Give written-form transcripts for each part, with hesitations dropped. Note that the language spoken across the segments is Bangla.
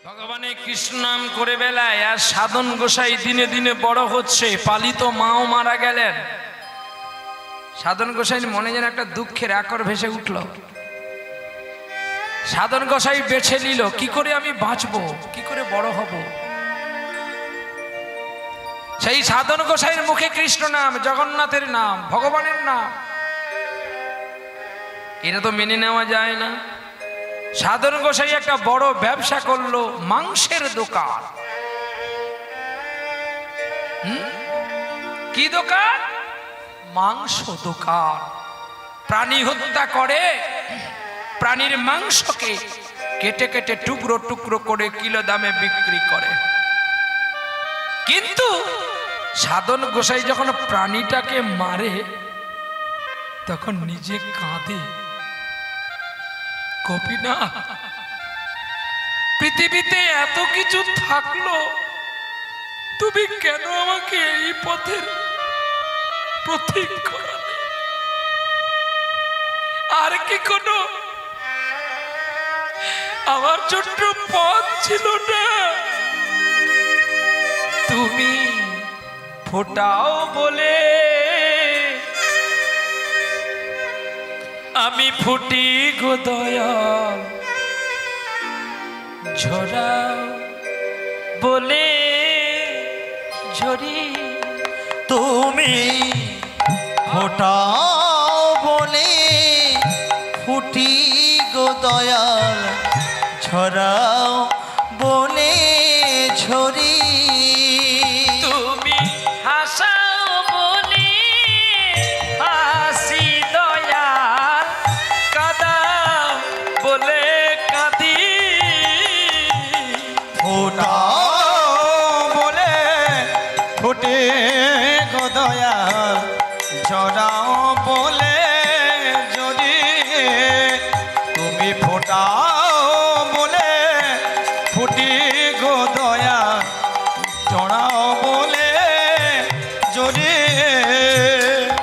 ভগবানে কৃষ্ণ নাম করে বেলায় আর সাধন গোসাই দিনে দিনে বড় হচ্ছে। পালিত মাও মারা গেলেন। সাধন গোসাইর মনে যেন একটা দুঃখের আকর ভেসে উঠল। সাধন গোসাই বেছে নিল কি করে আমি বাঁচবো, কি করে বড় হব। সেই সাধন গোসাইয়ের মুখে কৃষ্ণ নাম, জগন্নাথের নাম, ভগবানের নাম, এটা তো মেনে নেওয়া যায় না। সাধন গোসাই একটা বড় ব্যবসা করলো, মাংসের দোকান। কি দোকান? মাংস দোকান। প্রাণী হত্যা করে, প্রাণীর মাংসকে কেটে কেটে টুকরো টুকরো করে কিলো দামে বিক্রি করে। কিন্তু সাধন গোসাই যখন প্রাণীটাকে মারে তখন নিজে কাঁদে, কপি না, পৃথিবীতে এত কিছু থাকলো, তুমি কেন আমাকে এই পথের প্রতীক করালে? আর কি কোনো আমার ছোট্ট পথ ছিল না? তুমি ফোটাও বলে আমি ফুটি গো দয়াল, ঝরাও বলে ঝরি। তুমি ফোটাও বলে ফুটি গো দয়াল, ঝরাও বলে ঝরি। তুমি হাসাও বলে হাসি দয়াল, কাঁদাও বলে কাঁদি। ফোটাও বলে ফুটে গো দয়াল, ঝরাও বলে ঝরি। তুমি ফোটাও বলে ফুটি গো দয়াল, ঝরাও বলে ঝরি।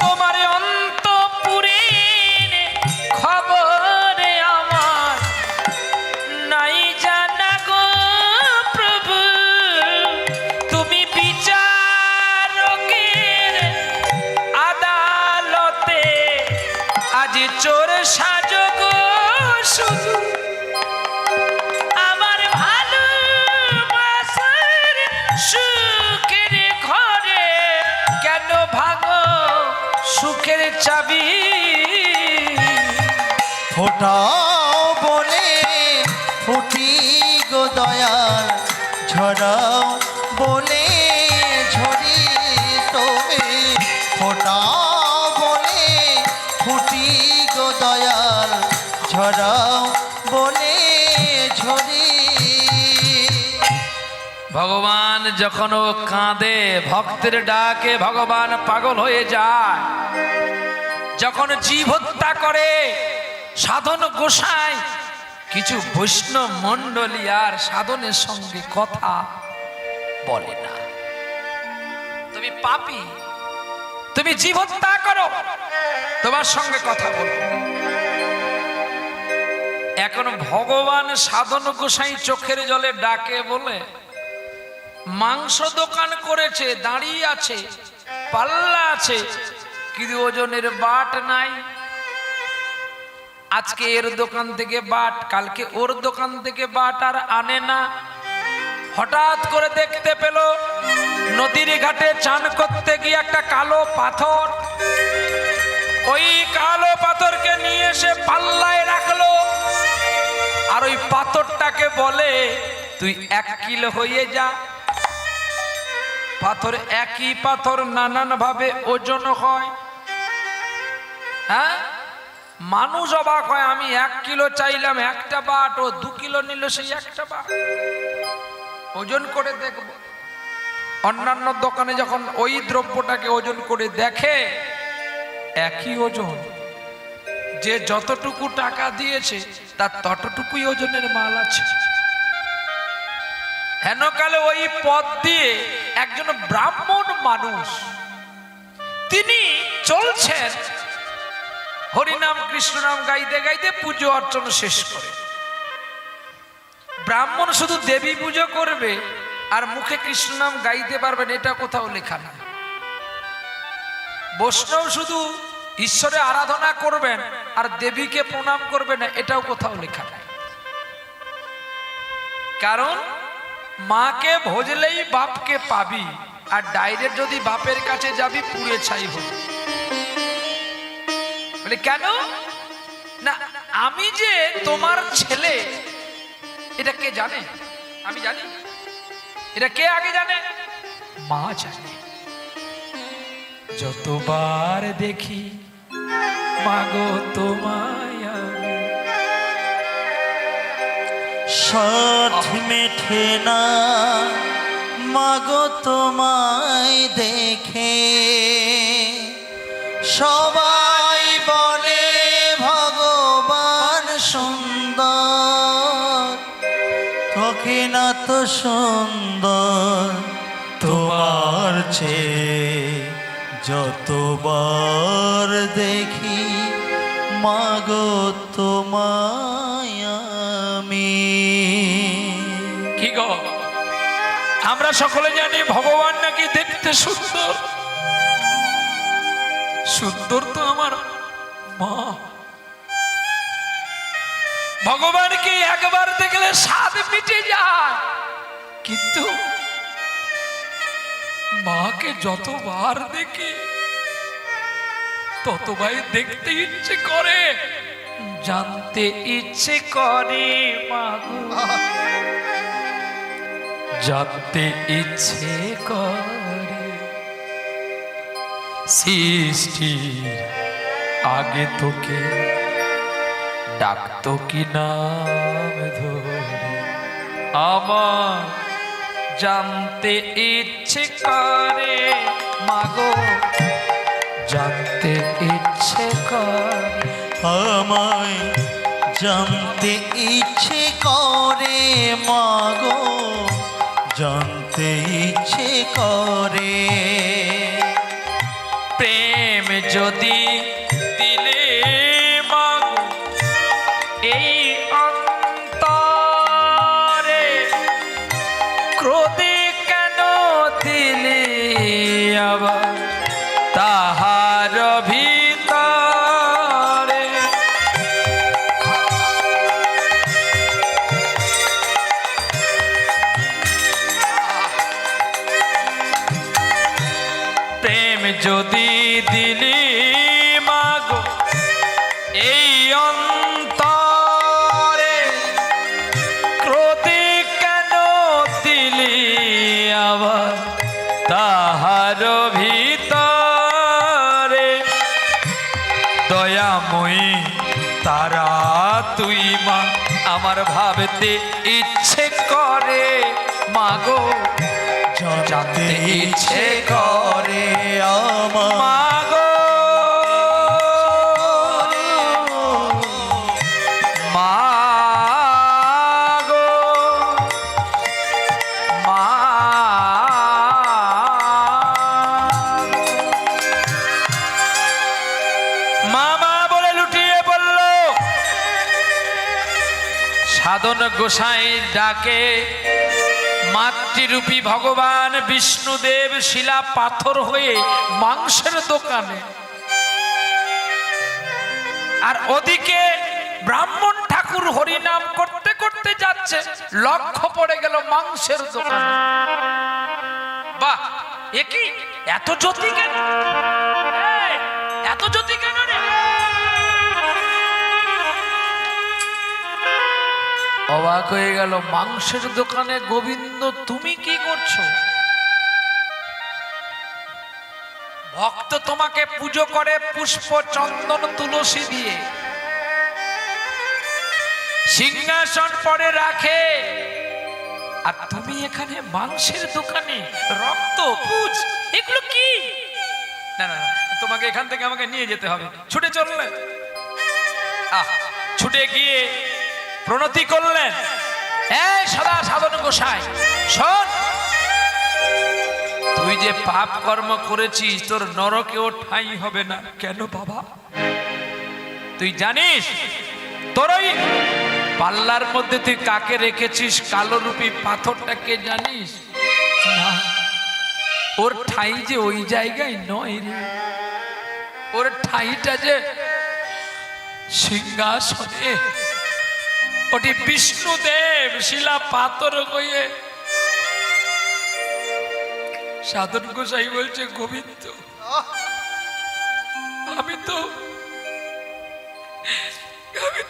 তোমার অন্তপুরের খবর আমার নাই জানা গো প্রভু। তুমি বিচারকের আদালতে আজ চোর সাজো গো শুধু। আমার ভালোবাসার সুখের ঘরে কেন ভাঙো সুখের চাবি? ফোটাও বলে ফুটি গো দয়াল, ঝরাও বলে ঝরি। তুমি ফোটাও বলে ফুটি গো দয়াল, ঝরাও বলে ঝরি। ভগবান যখন ও কাঁদে, ভক্তের ডাকে ভগবান পাগল হয়ে যায়। যখন জীব হত্যা করে সাধন গোসাই, কিছু বৈষ্ণব মণ্ডলী আর সাধনের সঙ্গে কথা বলে না। তুমি পাপী, তুমি জীব হত্যা করো, তোমার সঙ্গে কথা বলো। এখন ভগবান সাধন গোসাই চোখের জলে ডাকে বলে, মাংস দোকান করেছে, দাঁড়িয়ে আছে, পাল্লা আছে, কিন্তু ওজনের বাট নাই। আজকে এর দোকান থেকে বাট, কালকে ওর দোকান থেকে বাট আর আনে না। হঠাৎ করে দেখতে পেল নদীর ঘাটে চান করতে গিয়ে একটা কালো পাথর। ওই কালো পাথরকে নিয়ে এসে পাল্লায় রাখলো, আর ওই পাথরটাকে বলে তুই 1 কিলো হয়ে যা। পাথর একই পাথর নানান ভাবে ওজন হয়। হ্যাঁ, মানুষ অবাক হয়, আমি 1 কিলো চাইলাম একটা বাট, ও 2 কিলো নিল সেই একটা বাট। ওজন করে দেখব। অন্যান্য দোকানে যখন ওই দ্রব্যটাকে ওজন করে দেখে একই ওজন, যে যতটুকু টাকা দিয়েছে তার ততটুকুই ওজনের মাল আছে। হেনকালে ওই পথ দিয়ে একজন ব্রাহ্মণ মানুষ, তিনি চলছেন, হরিনাম কৃষ্ণ নাম গাইতে গাইতে পুজো অর্চনা শেষ করে। ব্রাহ্মণ শুধু দেবী পুজো করবে আর মুখে কৃষ্ণ নাম গাইতে পারবেন, এটা কোথাও লেখা না। বৈষ্ণব শুধু ঈশ্বরের আরাধনা করবেন আর দেবীকে প্রণাম করবেন না, এটাও কোথাও লেখা নাই। কারণ মাকে ভজলেই বাপকে পাবি, আর ডাইরেক্ট যদি বাপের কাছে যাবি পুড়ে ছাই হবে। বলে কেন না, আমি যে তোমার ছেলে এটা কে জানে? আমি জানি। এটা কে আগে জানে? মা জানে। যতবার দেখি মাগো তোমায় আমি, সাথ মেঠে না মাগো তোমায় দেখে, সবাই বলে ভগবান সুন্দর, তোকে না তো সুন্দর তোমার চেয়ে, যতবার দেখি মাগো তোমায় আমি। কি গো, আমরা সকলে জানি ভগবান নাকি দেখতে সুন্দর। সুন্দর তো আমার মা। ভগবানকে একবার দেখলে স্বাদ মিটে যায়, কিন্তু মাকে যতবার দেখি ততবার দেখতে ইচ্ছে করে, জানতে ইচ্ছে করে মাগো, জানতে ইচ্ছে করে। সৃষ্টির আগে তোকে ডাকতো কি নাম ধরে, আমার জানতে ইচ্ছে করে মাগো, জানতে ইচ্ছে করে। আমায় জানতে ইচ্ছে করে মাগো, জানতে ইচ্ছে করে। প্রেম যদি দিলে মাগো এই অন্তরে, ক্রোধে কেন দিলে আবার তাহার ভিতরে। প্রেম যদি দিলি মাগো এই অন্তরে, ক্রোধে কেন দিলি আবার তাহার ভিতরে। দয়াময়ী তারা তুই মা, আমার ভাবতে ইচ্ছে করে মাগো, জানতে ইচ্ছে করে আমার মাগো, মাগো, মা। মামা বলে লুটিয়ে পড়ল। সাধন গোসাই ডাকে মাতৃরূপী ভগবান বিষ্ণুদেব শিলা পাথর হয়ে মাংসের দোকানে, আর ওদিকে ব্রাহ্মণ ঠাকুর হরিনাম করতে করতে যাচ্ছে, লক্ষ্য পড়ে গেল মাংসের দোকানে। বাহ, এ কি এত জ্যোতি কেন? এই, এত জ্যোতি কেন রে? অবাক হয়ে গেল, মাংসের দোকানে গোবিন্দ তুমি কি করছো? ভক্ত তোমাকে পুজো করে পুষ্প চন্দন তুলসী দিয়ে, সিংহাসন পরে রাখে, আর তুমি এখানে মাংসের দোকানে রক্ত পুজ, এগুলো কি? না না, তোমাকে এখান থেকে আমাকে নিয়ে যেতে হবে। ছুটে চললেন, ছুটে গিয়ে প্রণতি করলেন। এই সদা সাধন গোসাই শোন, তুই যে পাপ কর্ম করেছিস তোর নরকেও ঠাঁই হবে না। কেন বাবা? তুই জানিস তোর ওই পাল্লার মধ্যে তুই কাকে রেখেছিস কালো রূপী পাথরটাকে জানিস না? ওর ঠাই যে ওই জায়গায় নয় রে, ওর ঠাইটা যে সিংহাসনে। ওটি বিষ্ণুদেব শিলা পাথর হয়ে। সাধন গোসাই বলছে, গোবিন্দ আমি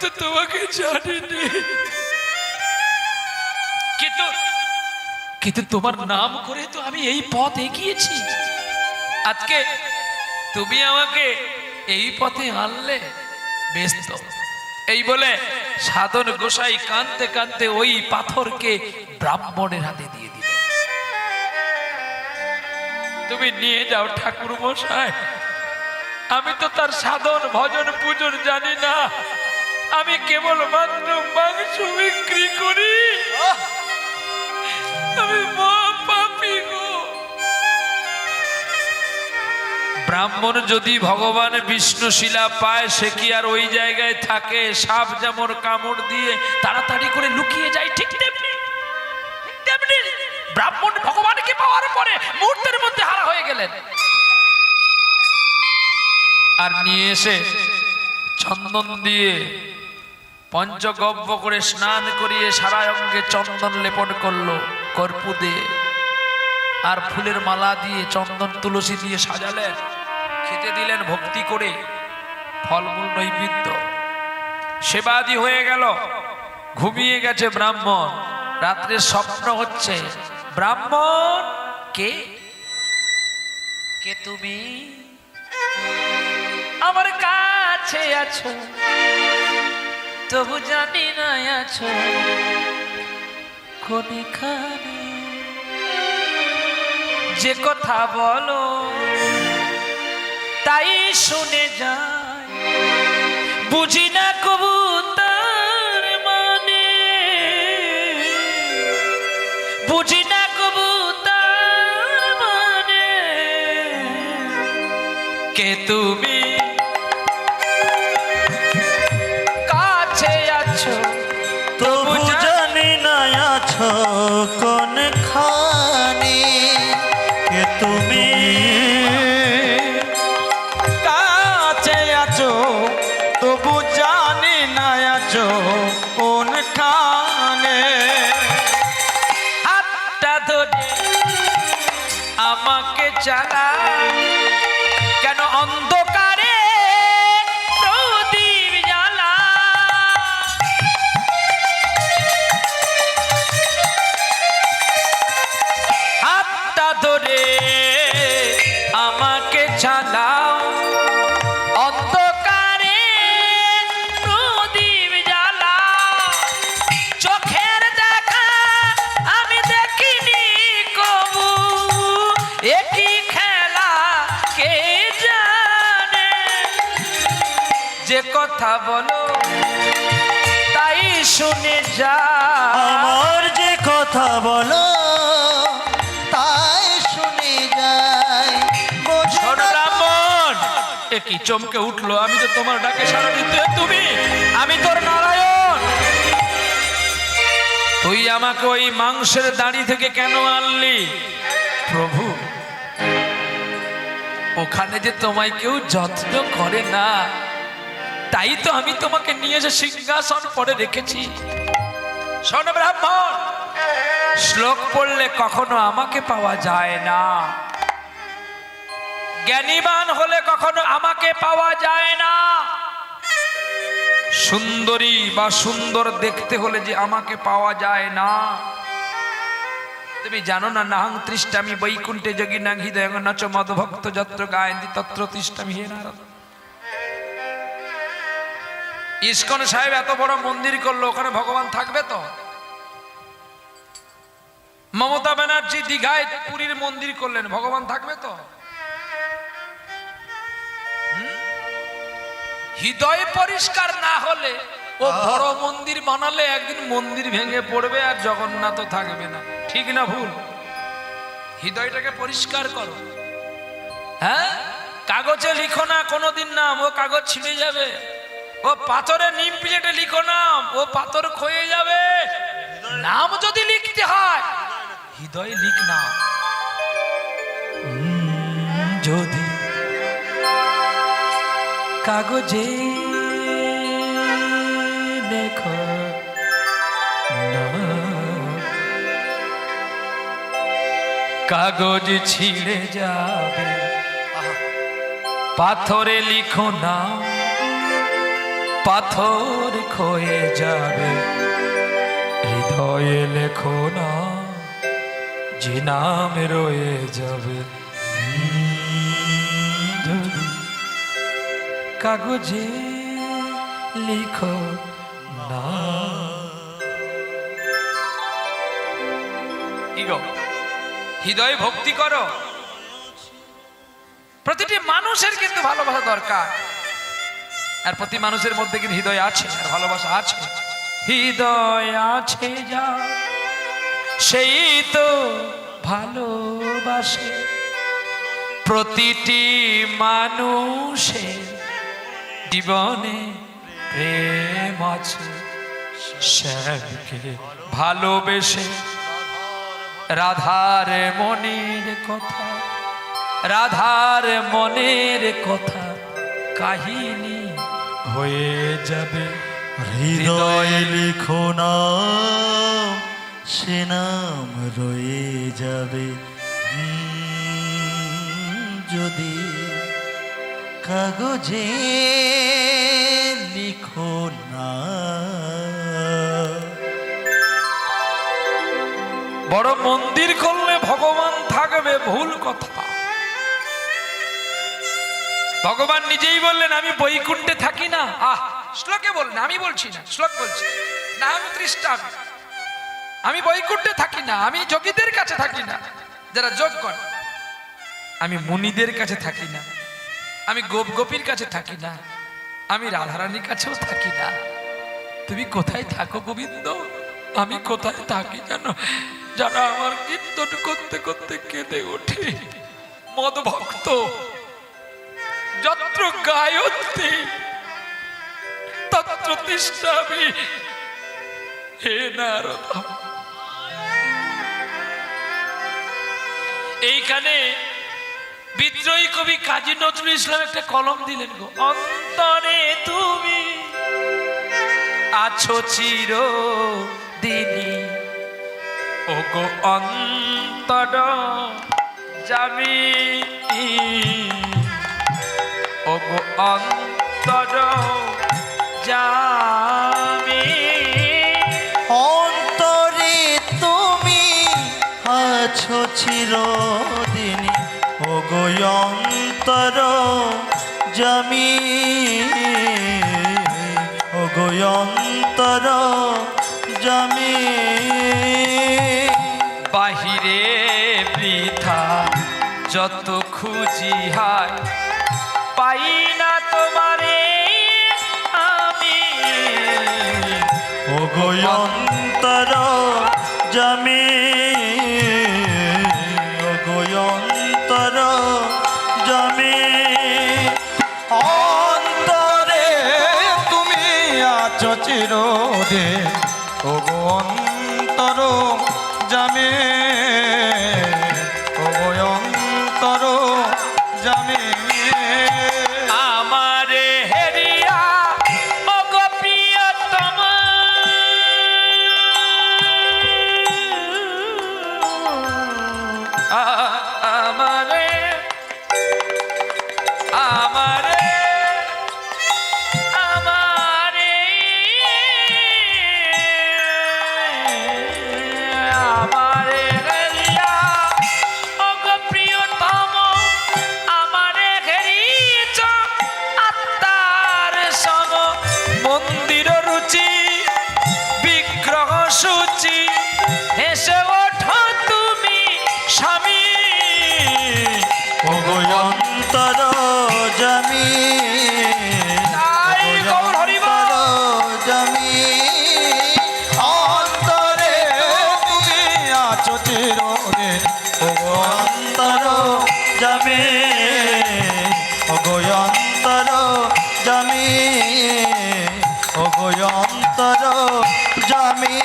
তো তোমাকে জানিনি, কিন্তু তোমার নাম করে তো আমি এই পথ এগিয়েছি। আজকে তুমি আমাকে এই পথে আনলে, বেশ তো। এই বলে সাধন গোসাই কাঁদতে কাঁদতে ওই পাথরকে ব্রাহ্মণের হাতে দিয়ে দিল। তুমি নিয়ে যাও ঠাকুর মশাই, আমি তো তার সাধন ভজন পূজন জানি না, আমি কেবল মাত্র মাংস বিক্রি করি, আমি পাপী গো। ব্রাহ্মণ যদি ভগবান বিষ্ণু শিলা পায়, সে কি আর ওই জায়গায় থাকে? সাপ যেমন কামড় দিয়ে তাড়াতাড়ি করে লুকিয়ে যায়, ঠিক তেমনি ব্রাহ্মণ ভগবানকে পাওয়ার পরে মুহূর্তের মধ্যে হারা হয়ে গেলেন। আর নিয়ে এসে চন্দন দিয়ে পঞ্চগব্য করে স্নান করিয়ে সারা অঙ্গে চন্দন লেপন করলো, কর্পূর দিয়ে আর ফুলের মালা দিয়ে চন্দন তুলসী দিয়ে সাজালেন, খেতে দিলেন ভক্তি করে, ফলমূল নৈবেদ্য, সেবাদি হয়ে গেল। ঘুমিয়ে গেছে ব্রাহ্মণ। রাত্রে স্বপ্ন হচ্ছে, ব্রাহ্মণ কে কে তুমি আমার কাছে আছো, তবু জানি না আছো কোনখানে। যে কথা বলো তাই শুনে যায়, বুঝি না কবু তার মানে, বুঝি না কবু তার মানে। কে তুমি কাছে আছো, তবু জানি না আছো কোনখানে। কে তুমি কাছে আছো, তবু জানি না আছো কোনখানে। হাতটা ধরে আমাকে চালা, কেন অন্ধকারে প্রদীপ জ্বালা। হাতটা ধরে আমাকে চালাও, অন্ধকারে প্রদীপ জ্বালা। চোখের দেখা আমি দেখিনি কবু, একই খেলা কে জানে। যে কথা বলো তাই শুনে যা, আমার যে কথা বলো তাই শুনে যায়। বোঝো না ব্রাহ্মণ একই চমকে উঠলো, আমি তো তোমার ডাকে সাড়া দিতে, তুমি আমি তোর নারায়ণ। তুই আমাকে ওই মাংসের দাড়ি থেকে কেন আনলি? প্রভু, ওখানে যে তোমায় কেউ যত্ন করে না, তাই তো আমি তোমাকে নিয়ে এসে সিংহাসন পরে রেখেছি। শোন ব্রাহ্মণ, শ্লোক পড়লে কখনো আমাকে পাওয়া যায় না, জ্ঞানীবান হলে কখনো আমাকে পাওয়া যায় না। সুন্দরী বা সুন্দর দেখতে হলে যে আমাকে পাওয়া যায় না। তুমি জানো না, নাহং তৃষ্টামি বৈকুণ্ঠে যোগী নাং হৃদয় নাচ মদভক্ত যত্র গায়ন্তি তত্র তৃষ্টামি হে নারদ। ইস্কন সাহেব এত বড় মন্দির করলো, ওখানে ভগবান থাকবে তো? মমতা ব্যানার্জি দীঘায় পুরীর মন্দির করলেন, ভগবান থাকবে তো? হৃদয় পরিষ্কার না হলে ও বড় মন্দির বানালে একদিন মন্দির ভেঙে পড়বে আর জগন্নাথ থাকবে না। ঠিক না ভুল? হৃদয়টাকে পরিষ্কার করো। হ্যাঁ, কাগজে লিখো না কোনোদিন নাম, ও কাগজ ছিঁড়ে যাবে। ও পাথরে নিম প্লেটে লিখো নাম, ও পাথর ক্ষয়ে যাবে। নাম যদি লিখতে হয় হৃদয়ে লিখ না। যদি কাগজে লেখো না, কাগজ ছিঁড়ে যাবে। পাথরে লিখো না, পাথর ক্ষয়ে যাবে। হৃদয়ে লেখো না, যে নাম রয়ে যাবে। যদি কাগজে লিখো না। কি গো, হৃদয়ে ভক্তি করো। প্রতিটি মানুষের কিন্তু ভালোবাসা দরকার, আর প্রতি মানুষের মধ্যে কিন্তু হৃদয় আছে আর ভালোবাসা আছে। হৃদয় আছে যা সেই তো ভালোবাসে। প্রতিটি মানুষের জীবনে প্রেম আছে। শ্যামকে ভালোবেসে রাধার মনের কথা, রাধার মনের কথা কাহিনী হয়ে যাবে। হৃদয়ে লিখো না, সে নাম রয়ে যাবে। যদি কাগজে লিখো না। বড় মন্দির করলে ভগবান থাকবে, ভুল কথা। ভগবান নিজেই বললেন আমি বৈকুণ্ঠে থাকি না। শ্লোকে বললেন, আমি বলছি না, শ্লোক বলছি না। আমি তৃষ্ণা, আমি বৈকুণ্ঠে থাকি না, আমি যোগীদের কাছে থাকি না যারা যোগ করে। আমি মুনিদের কাছে থাকি না, আমি গোপ গোপীর কাছে থাকি না, আমি রাধারানীর কাছেও থাকি না। তুমি কোথায় থাকো গোবিন্দ? আমি কোথায় থাকি জানো? যারা আমার কীর্তন করতে করতে কেঁদে ওঠে, মদ ভক্ত, যত্র গায়ত্রী তত্র তিষ্ঠামি। হে নারদ, এইখানে বিদ্রোহী কবি কাজী নজরুল ইসলাম একটা কলম দিলেন গো। অন্তরে তুমি আছো চিরদিনই, ও গো অন্তর জামিনী, ও গো অন্তর জামিনী। অন্তরে তুমি আছো চিরদিনই, ও গো অন্তর জামিনী, ও গো অন্তর জামিনী। বাহিরে বৃথা যত খুঁজি হায়, পাই না তোমারে আমি, ও গো অন্তর জামিনী, ও গো অন্তর জামিনী। অন্তরে তুমি আছো চিরদিন, ও গো অন্তর জামে, ও গো অন্তর জামে। আমারে হেরিয়া ও গো প্রিয়তম, আমারে আমারে আমারে আমারে হেরিয়া ও গো প্রিয়তম, আমারে হেরিছ আত্মার সম। মন্দির রুচি বিগ্রহ সূচি, হেসে ওঠো তুমি স্বামী, ও গো অন্তর জামিনী, তাই গৌর হরিবল। জামিনী। অন্তরে তুমি আছো চিরদিন, ও গো অন্তর জামিনী, ও গো অন্তর জামিনী। ওগো অন্তর জামি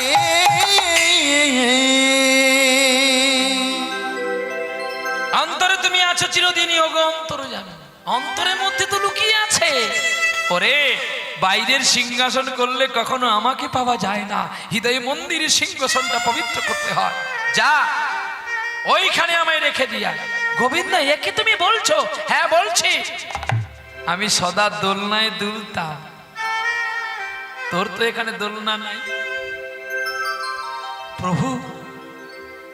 অন্তরে তুমি আছো চিরদিনই ওগো অন্তর জানো। অন্তরের মধ্যে তো লুকিয়ে আছে। ওরে বাইরের সিংহাসন করলে কখনো আমাকে পাওয়া যায় না, হৃদয় মন্দিরের সিংহাসনটা পবিত্র করতে হয়। যা ওইখানে আমায় রেখে দিয়া। গোবিন্দ একে তুমি বলছো? হ্যাঁ বলছি। আমি সদা দোলনায় দুলতাম, তোর তো এখানে দোলনা নাই। প্রভু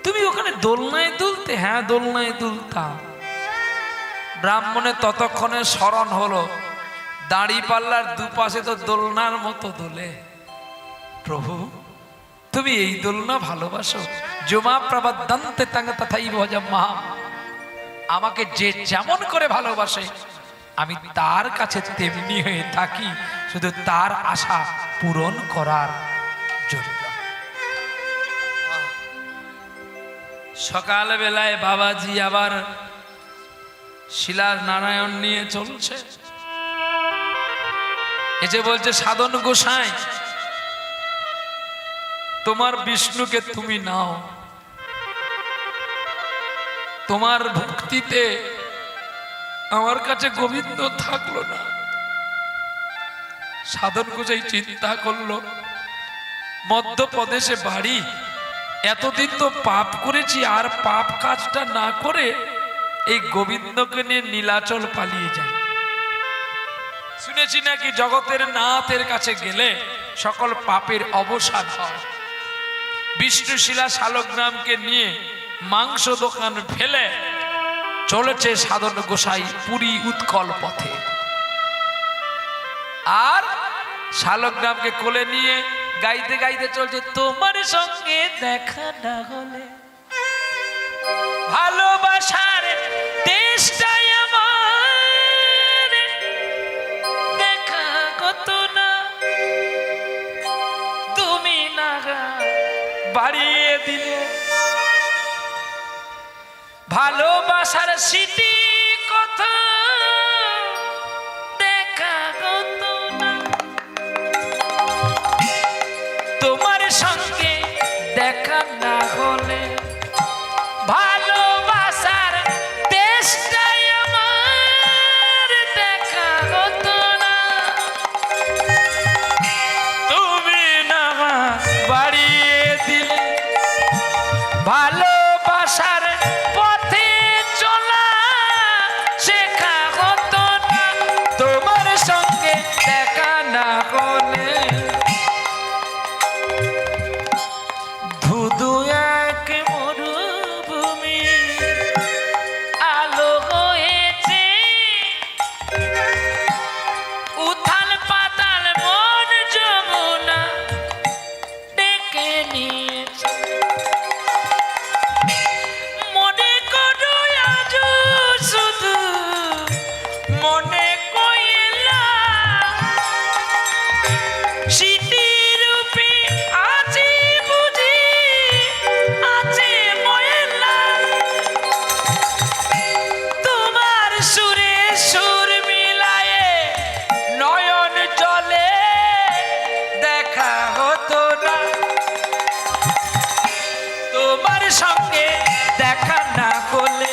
তুমি ওখানে দোলনায় দুলতে? হ্যাঁ দোলনায় দুলতাম। ব্রাহ্মণের ততক্ষণে স্মরণ হলো দাড়ি পাল্লার দুপাশে তো দোলনার মতো দোলে। প্রভু তুমি এই দোলনা ভালোবাসো। জমা প্রবদ্ধন্তে তাঙ্গ তথাই ভজমা। আমাকে যে যেমন করে ভালোবাসে আমি তার কাছে তেমনি হয়ে থাকি, শুধু তার আশা পূরণ করার জন্য। সকাল বেলায় বাবাজি আবার শিলার নারায়ণ নিয়ে চলছে। এসে বলছে সাধন গোসাই তোমার বিষ্ণুকে তুমি নাও, তোমার ভক্তিতে আমার কাছে গোবিন্দ থাকলো না। সাধন গোসাই চিন্তা করলো মধ্যপ্রদেশে বাড়ি, এতদিন তো পাপ করেছি, আর পাপ কাজটা না করে এই গোবিন্দকে নিয়ে নীলাচল পালিয়ে যায়। শুনেছি নাকি জগতের নাথের কাছে গেলে সকল পাপের অবসান হয়। বিষ্ণুশিলা শালগ্রামকে নিয়ে মাংস দোকান ফেলে চলেছে সাধন গোসাই পুরী উৎকল পথে। আর শালগ্রামকে কোলে নিয়ে গাইতে গাইতে চলছে তোমার সঙ্গে দেখা না হলে ভালোবাসার দেশটাই আমার দেখা কত না, তুমি না বাড়িয়ে দিলে ভালোবাসার স্মৃতি কথা দেখা কত না, তোমার সঙ্গে দেখা না হলে ভালোবাসার দেশটাই আমার দেখা হতো না, তুমি না বাড়িয়ে দিলে ভালোবাসার পথে চলা শেখা হতো না, তোমার সঙ্গে দেখা না হলে ধুধু এক মরুভূমি আলো হয়েছে, উথাল পাতাল মন যমুনা ডেকে নিয়েছে, মনে করো আজ শুধু মনে কইলা স্মৃতিরূপে আছে বুঝি আছে ময়লা, তোমার সুরে সুর মিলায়ে নয়ন জলে দেখা হতো না, তোমার সঙ্গে দেখা না করলে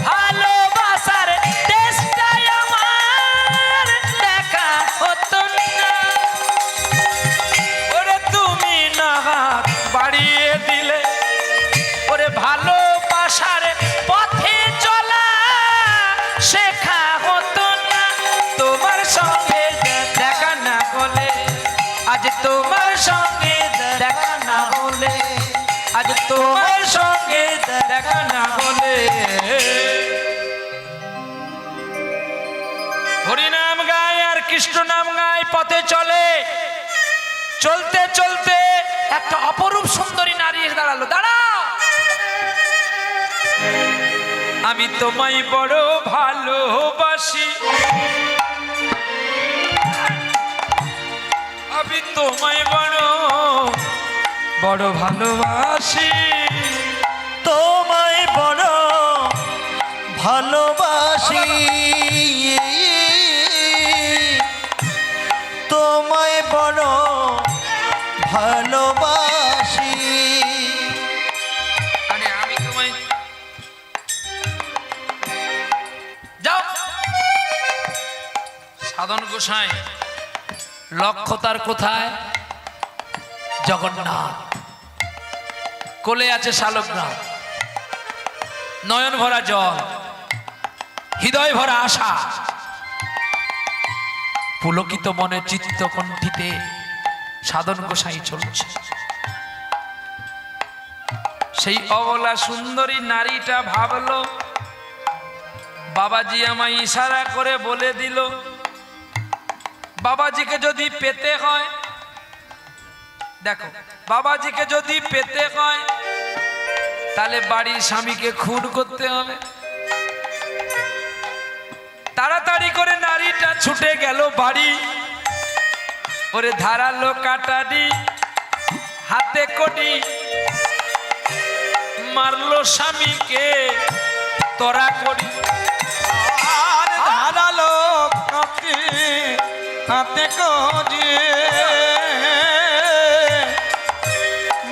ভালোবাসার দেশটাই আমার দেখা হতো না, ওরে তুমি না হাত বাড়িয়ে দিলে ওরে ভালোবাসার পথে চলা শেখা হতো না, তোমার সঙ্গে দেখা না হলে আজ তোমার সঙ্গে দেখা না হলে আজ তোমার সঙ্গে দেখা না হলে হরিনাম গায় আর কৃষ্ণ নাম গায় পথে চলে, চলতে চলতে একটা অপরূপ সুন্দরী নারী এসে দাঁড়ালো। দাঁড়াও, আমি তোমায় বড় ভালোবাসি, আমি তোমায় বড় বড় ভালোবাসি, তোমায় বড় ভালোবাসি, তোমায় বড় সাধন গোসাই লক্ষ্য তার কোথায়? জগন্নাথ। কোলে আছে শালগ্রাম, নয়ন ভরা জল, হৃদয় ভরা আশা, পুলকিত মনে চিত্তকণ্ঠিতে সাধন গোসাই চলছে। সেই অবলা সুন্দরী নারীটা ভাবলো, বাবাজি আমায় ইশারা করে বলে দিল, বাবাজিকে যদি পেতে হয়, দেখো বাবাজিকে যদি পেতে হয় তাহলে বাড়ির স্বামীকে খুন করতে হবে। তাড়াতাড়ি করে নারীটা ছুটে গেল বাড়ি। ওরে ধারালো কাটারি, হাতে কটি, মারলো স্বামীকে তোরা করি। আর ধারালো কাটি হাতে করি,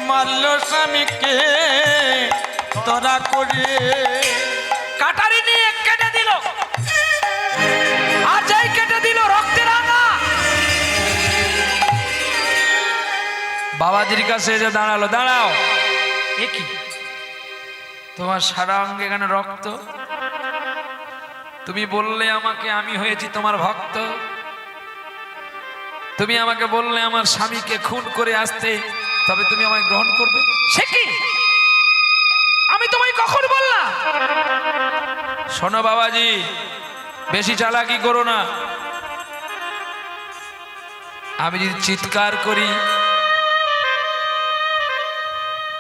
মারলো স্বামীকে তোরা করি। কাটারি নিয়ে কেটে দিল, আজই কেটে দিল রক্তে রাঙা। বাবাজির কাছে এসে দাঁড়ালো, দাঁড়াও, এ কি তোমার সারা অঙ্গে এখানে রক্ত? তুমি বললে আমাকে আমি হয়েছি তোমার ভক্ত, তুমি আমাকে বললে আমার স্বামীকে খুন করে আসতে, তবে তুমি আমায় গ্রহণ করবে। সে কি, আমি তোমায় কখন বললাম? শোনো বাবাজি, বেশি চালাকি করো না। আমি যদি চিৎকার করি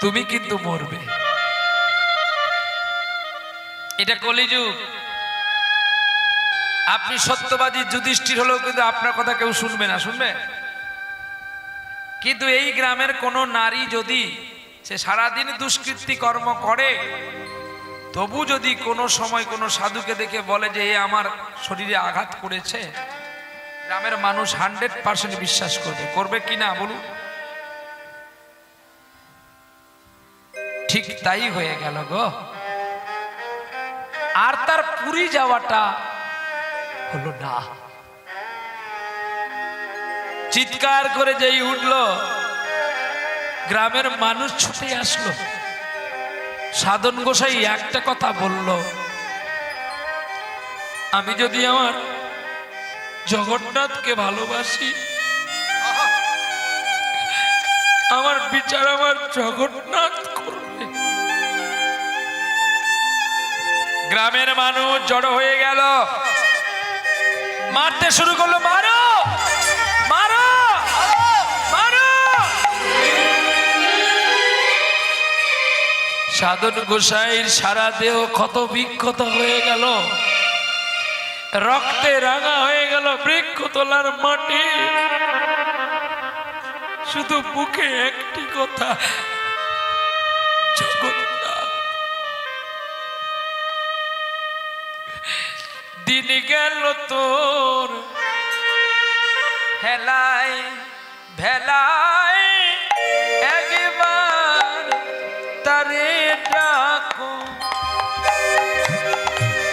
তুমি কিন্তু মরবে। এটা কলিযুগ। আপনি সত্যবাদী যুধিষ্ঠির হলেও কিন্তু আপনার কথা কেউ শুনবে না, শুনবে? কিন্তু এই গ্রামের কোনো নারী যদি সে সারাদিন দুষ্কৃতি কর্ম করে, তবু যদি কোনো সময় কোনো সাধুকে দেখে বলে যে এ আমার শরীরে আঘাত করেছে, গ্রামের মানুষ 100% বিশ্বাস করবে। করবে কি না বলুন? ঠিক তাই হয়ে গেল গো। আর তার পুরী যাওয়াটা হলো না। চিৎকার করে যেই উঠলো, গ্রামের মানুষ ছুটে আসলো। সাধন গোসাই একটা কথা বলল, আমি যদি আমার জগন্নাথকে ভালোবাসি, আমার বিচার আমার জগন্নাথ করবে। গ্রামের মানুষ জড়ো হয়ে গেল, মারতে শুরু করলো, মারো মারো মারো। সাধন গোসাইয়ের সারা দেহ ক্ষত বিক্ষত হয়ে গেল, রক্তে রাঙা হয়ে গেল বৃক্ষ তোলার মাটি। শুধু মুখে একটি কথা, জগন্নাথ। দিন গেল তোর হেলায় ভেলায়, একবার তারে ডাকো।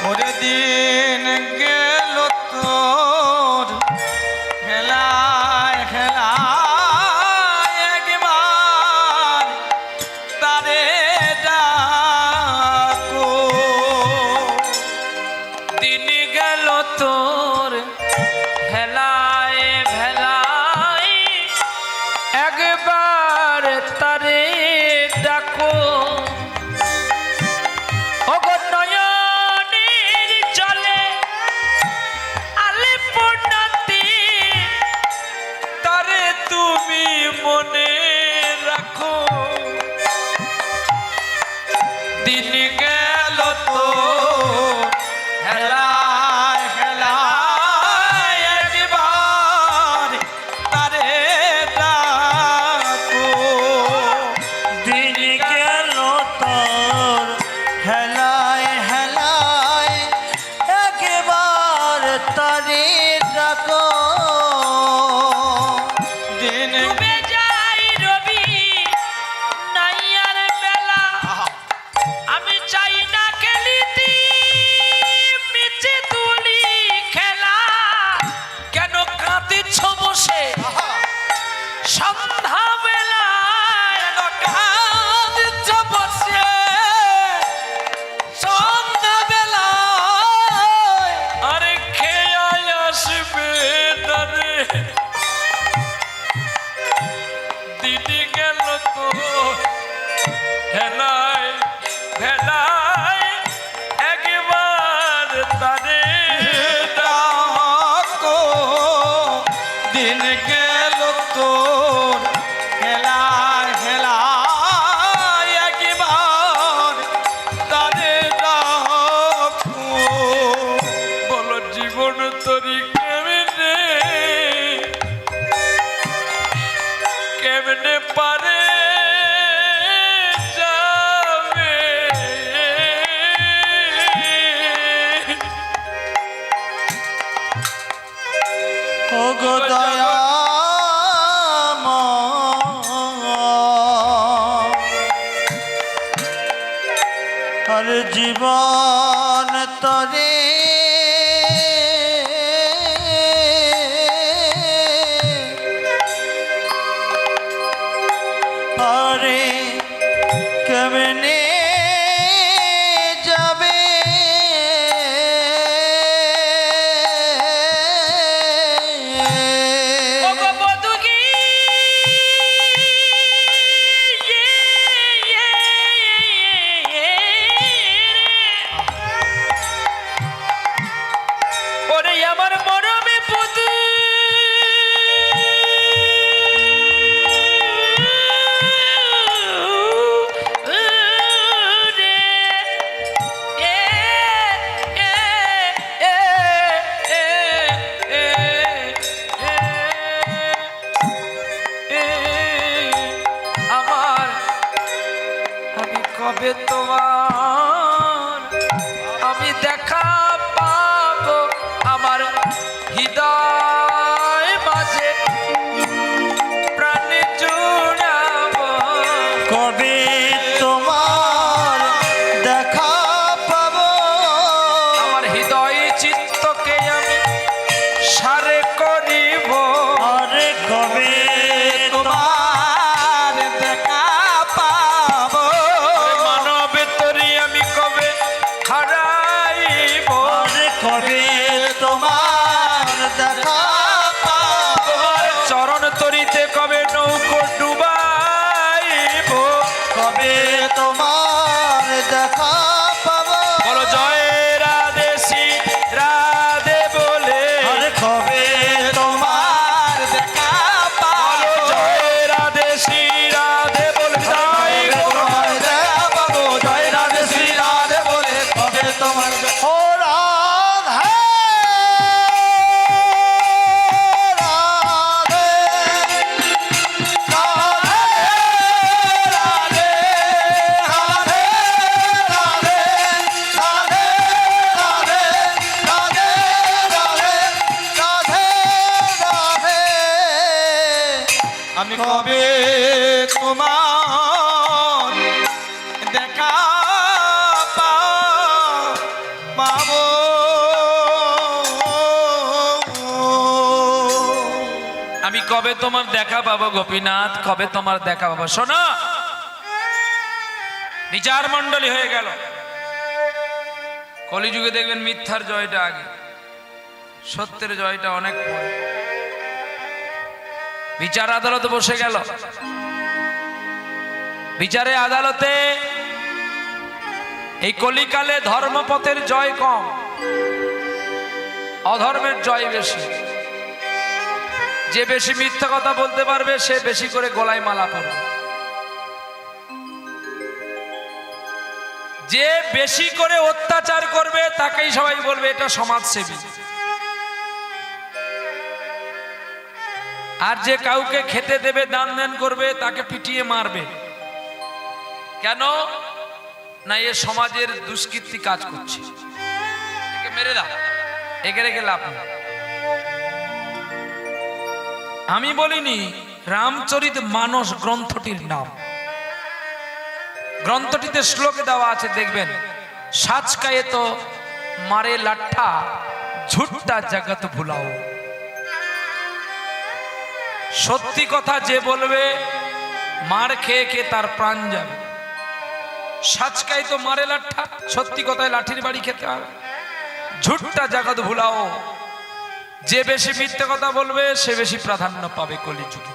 ওরে দিন গেল তোর খেলায় খেলায়, একবার তারে ডাকো। দিন গেল তোর হেলায় ভেলায়, একবার তারে ডাকো। ওগো নয়নের জলে আলিপুরনাথী, তারে তুমি মনে রাখো। দিন গেল তোর খেলায় খেলায়, একবার তারে ডাকো। দিন গেল তোর হেলায় হেলায়, একবার তারে ডাকো। দিন ডুবে যায় রবি নাইয়ার বেলা, আমি চাই হেলায় একবার তারে ডাকো দিন গেল তোর হেলায় হেলায় একবার তারে ডাকো বলো জীবন তরি কেমনে কেমনে পারে যাবে ও গো আর জীবন তরে আরে কেমনে যাবে ওগো বধূকি ওরে আমার মরমে পুতু আমার আমি কবে তোমার আমি দেখা পাবো আমার হৃদয় মাঝে প্রাণে জুড়াবো কবে তোমার দেখা পাবো আমার হৃদয় চিত্তকে আমি সারে করিব আরে কবে তোমার দেখা পাবো মানবে তরি আমি কবে হারাইব আরে কবে তোমার দেখা পাবো চরণ তরিতে কবে নৌকো ডুবাইব কবে তোমার দেখা পাবো বলো জয় রাধে শ্রী রাধে বলে আরে কবে তোমার দেখা পাবো জয় রাধে শ্রী রাধে বলে তাই তোমার দেখা পাবো জয় রাধে শ্রী রাধে বলে কবে তোমার ও রাধে আমি কবে তোমার দেখা পাবো আমি কবে তোমার দেখা পাবো গোপীনাথ কবে তোমার দেখা পাবো শোনো বিচার মণ্ডলী হয়ে গেল কলিযুগে দেখবেন মিথ্যার জয়টা আগে সত্যের জয়টা অনেক পরে বিচার আদালতে বসে গেল বিচারে আদালতে এই কলিকালে ধর্মপথের জয় কম অধর্মের জয় বেশি যে বেশি মিথ্যা কথা বলতে পারবে সে বেশি করে গলায় মালা পরবে যে বেশি করে অত্যাচার করবে তাকেই সবাই বলবে এটা সমাজসেবী আর যে কাউকে খেতে দেবে দান দেন করবে তাকে পিটিয়ে মারবে কেন না এ সমাজের দুষ্কৃতি কাজ করছে একে মেরে দাও একে রেখে লাভ নেই আমি বলিনি রামচরিত মানস গ্রন্থটির নাম গ্রন্থটিতে শ্লোকে দেওয়া আছে দেখবেন সাচ কায়ে তো মারে লাঠা ঝুট্টা জগৎ ভুলাও সত্যি কথা যে বলবে মার খেয়ে খেয়ে তার প্রাণ যাবে সাচকাই তো মারে লাঠা সত্যি কথায় লাঠির বাড়ি খেতে হবে ঝুট্টা জগৎ ভুলাও যে বেশি মিথ্যে কথা বলবে সে বেশি প্রাধান্য পাবে কলিযুগে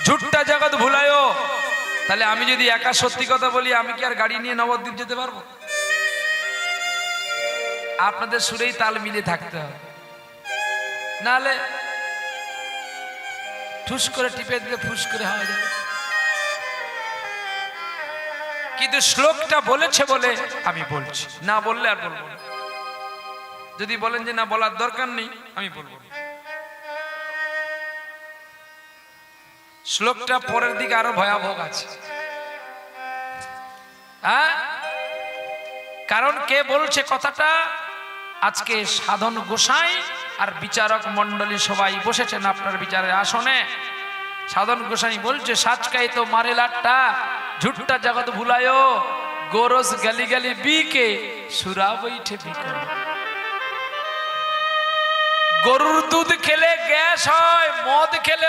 ঝুট্টা জগৎ ভুলায়ও তাহলে আমি যদি একা সত্যি কথা বলি, আমি কি আর গাড়ি নিয়ে নবদ্বীপ যেতে পারবো? আপনাদের সুরেই তাল মিলে থাকতে হবে, নাহলে ঠুস করে টিপে দিলে ফুস করে হওয়া যাবে। কিন্তু শ্লোকটা বলেছে বলে আমি বলছি, না বললে আর বলবো না। যদি বলেন যে না বলার দরকার নেই, আমি বলবো না। শ্লোকটা পরের দিকে আরো ভয়াবহ আছে। হ্যাঁ, কারণ কে বলছে কথাটা? আজকে সাধন গোসাই আর বিচারক মন্ডলী সবাই বসেছেন আপনার বিচারের আসনে। সাধন গোসাই বলছে, সাচকাই তো মারে লাট্টা ঝুট্টা জগৎ ভুলায়ো, গোরস গালি গালি বিকে সুরা বৈঠে বিকল। গরুর দুধ খেলে গ্যাস হয়, মদ খেলে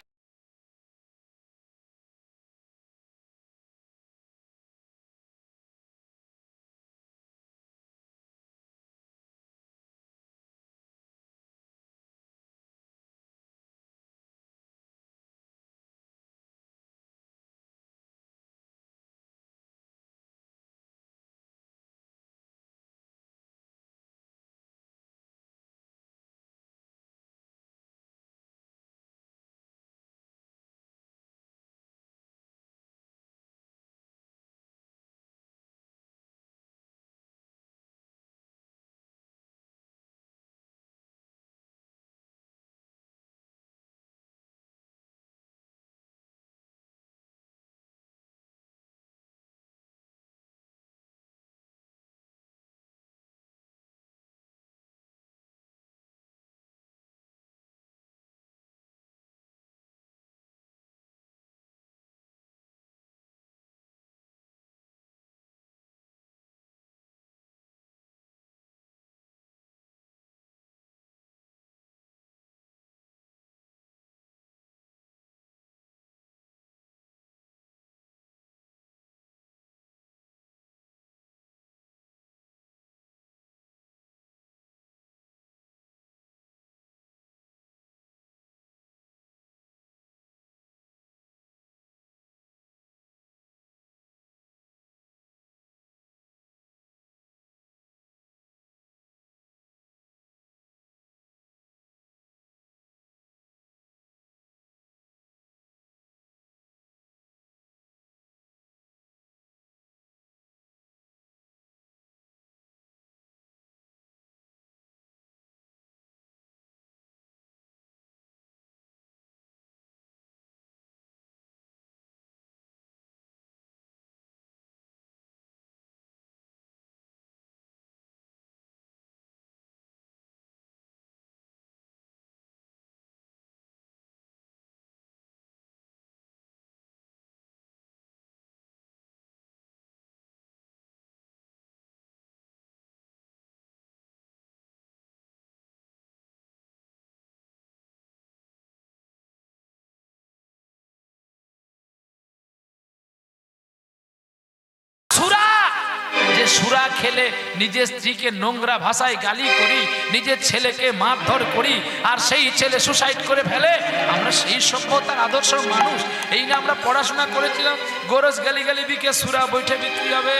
সুরা খেলে নিজের স্ত্রীকে নোংরা ভাষায় গালি করি, নিজের ছেলেকে মারধর করি, আর সেই ছেলে সুসাইড করে ফেলে। আমরা সেই সভ্যতার আদর্শ মানুষ। এই না আমরা পড়াশোনা করেছিলাম, গোরস গালি গালি বিকে সুরা বৈঠে বিক্রি হবে।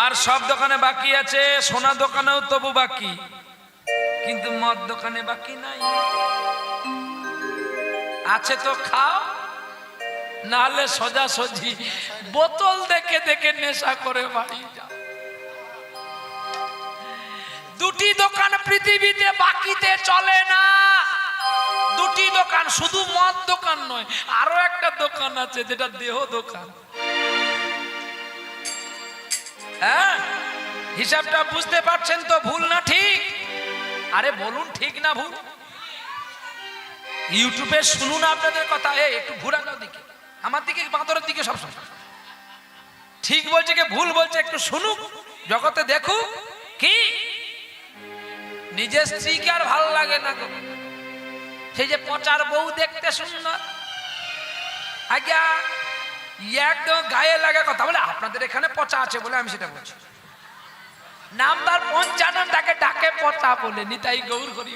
আর সব দোকানে বাকি আছে, সোনা দোকানেও তবু বাকি, কিন্তু মদ দোকানে বাকি নাই। আছে তো খাও, নাহলে সোজাসুজি বোতল দেখে দেখে নেশা করে বাড়ি যাও। দুটি দোকান পৃথিবীতে বাকিতে চলে না, দুটি দোকান, শুধু মদ দোকান নয়, আরো একটা দোকান আছে যেটা দেহ দোকান। হ্যাঁ, হিসাবটা বুঝতে পারছেন তো? ভুল না ঠিক? আরে বলুন ঠিক না ভুল? ইউটিউবে শুনুন আপনাদের কথা। একটু ঘুরানোর দিকে, আমার দিকে, বাঁদরের দিকে সবসময়। ঠিক বলছে কি ভুল বলছে একটু শুনুক, জগতে দেখুক। কি নিজের স্ত্রীকে আর ভালো লাগে না গো, সেই যে পচার বউ দেখতে সুন্দর, আজ্ঞা একদম গায়ে লাগা কথা বলে। আপনাদের এখানে পচা আছে বলে আমি সেটা বলছি। নাম্বার 55 তাকে ডাকে পচা বলে, নিতাই গৌর করি।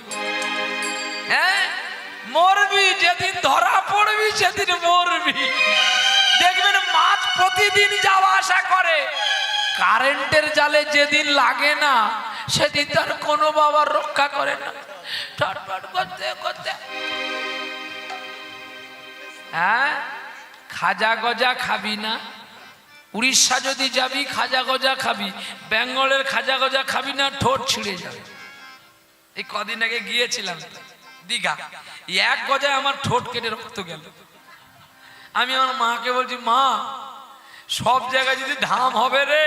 হ্যাঁ, মরবি যেদিন, ধরা পড়বি সেদিন মরবি। দেখবেন মাছ প্রতিদিন যাওয়া আসা করে, কারেন্টের জালে যেদিন লাগে না সেদিন তার কোনো বাবার রক্ষা করে না, টটপট করতে করতে। হ্যাঁ, খাজা গজা খাবি না? উড়িষ্যা যদি যাবি খাজা গজা খাবি, বেঙ্গলের খাজা গজা খাবি না, ঠোঁট ছিঁড়ে যাবে। এই কদিন আগে গিয়েছিলাম দীঘা, এক গজায় আমার ঠোঁট কেটে রক্ত গেল। আমি আমার মাকে বলছি, মা সব জায়গায় যদি ধাম হবে রে,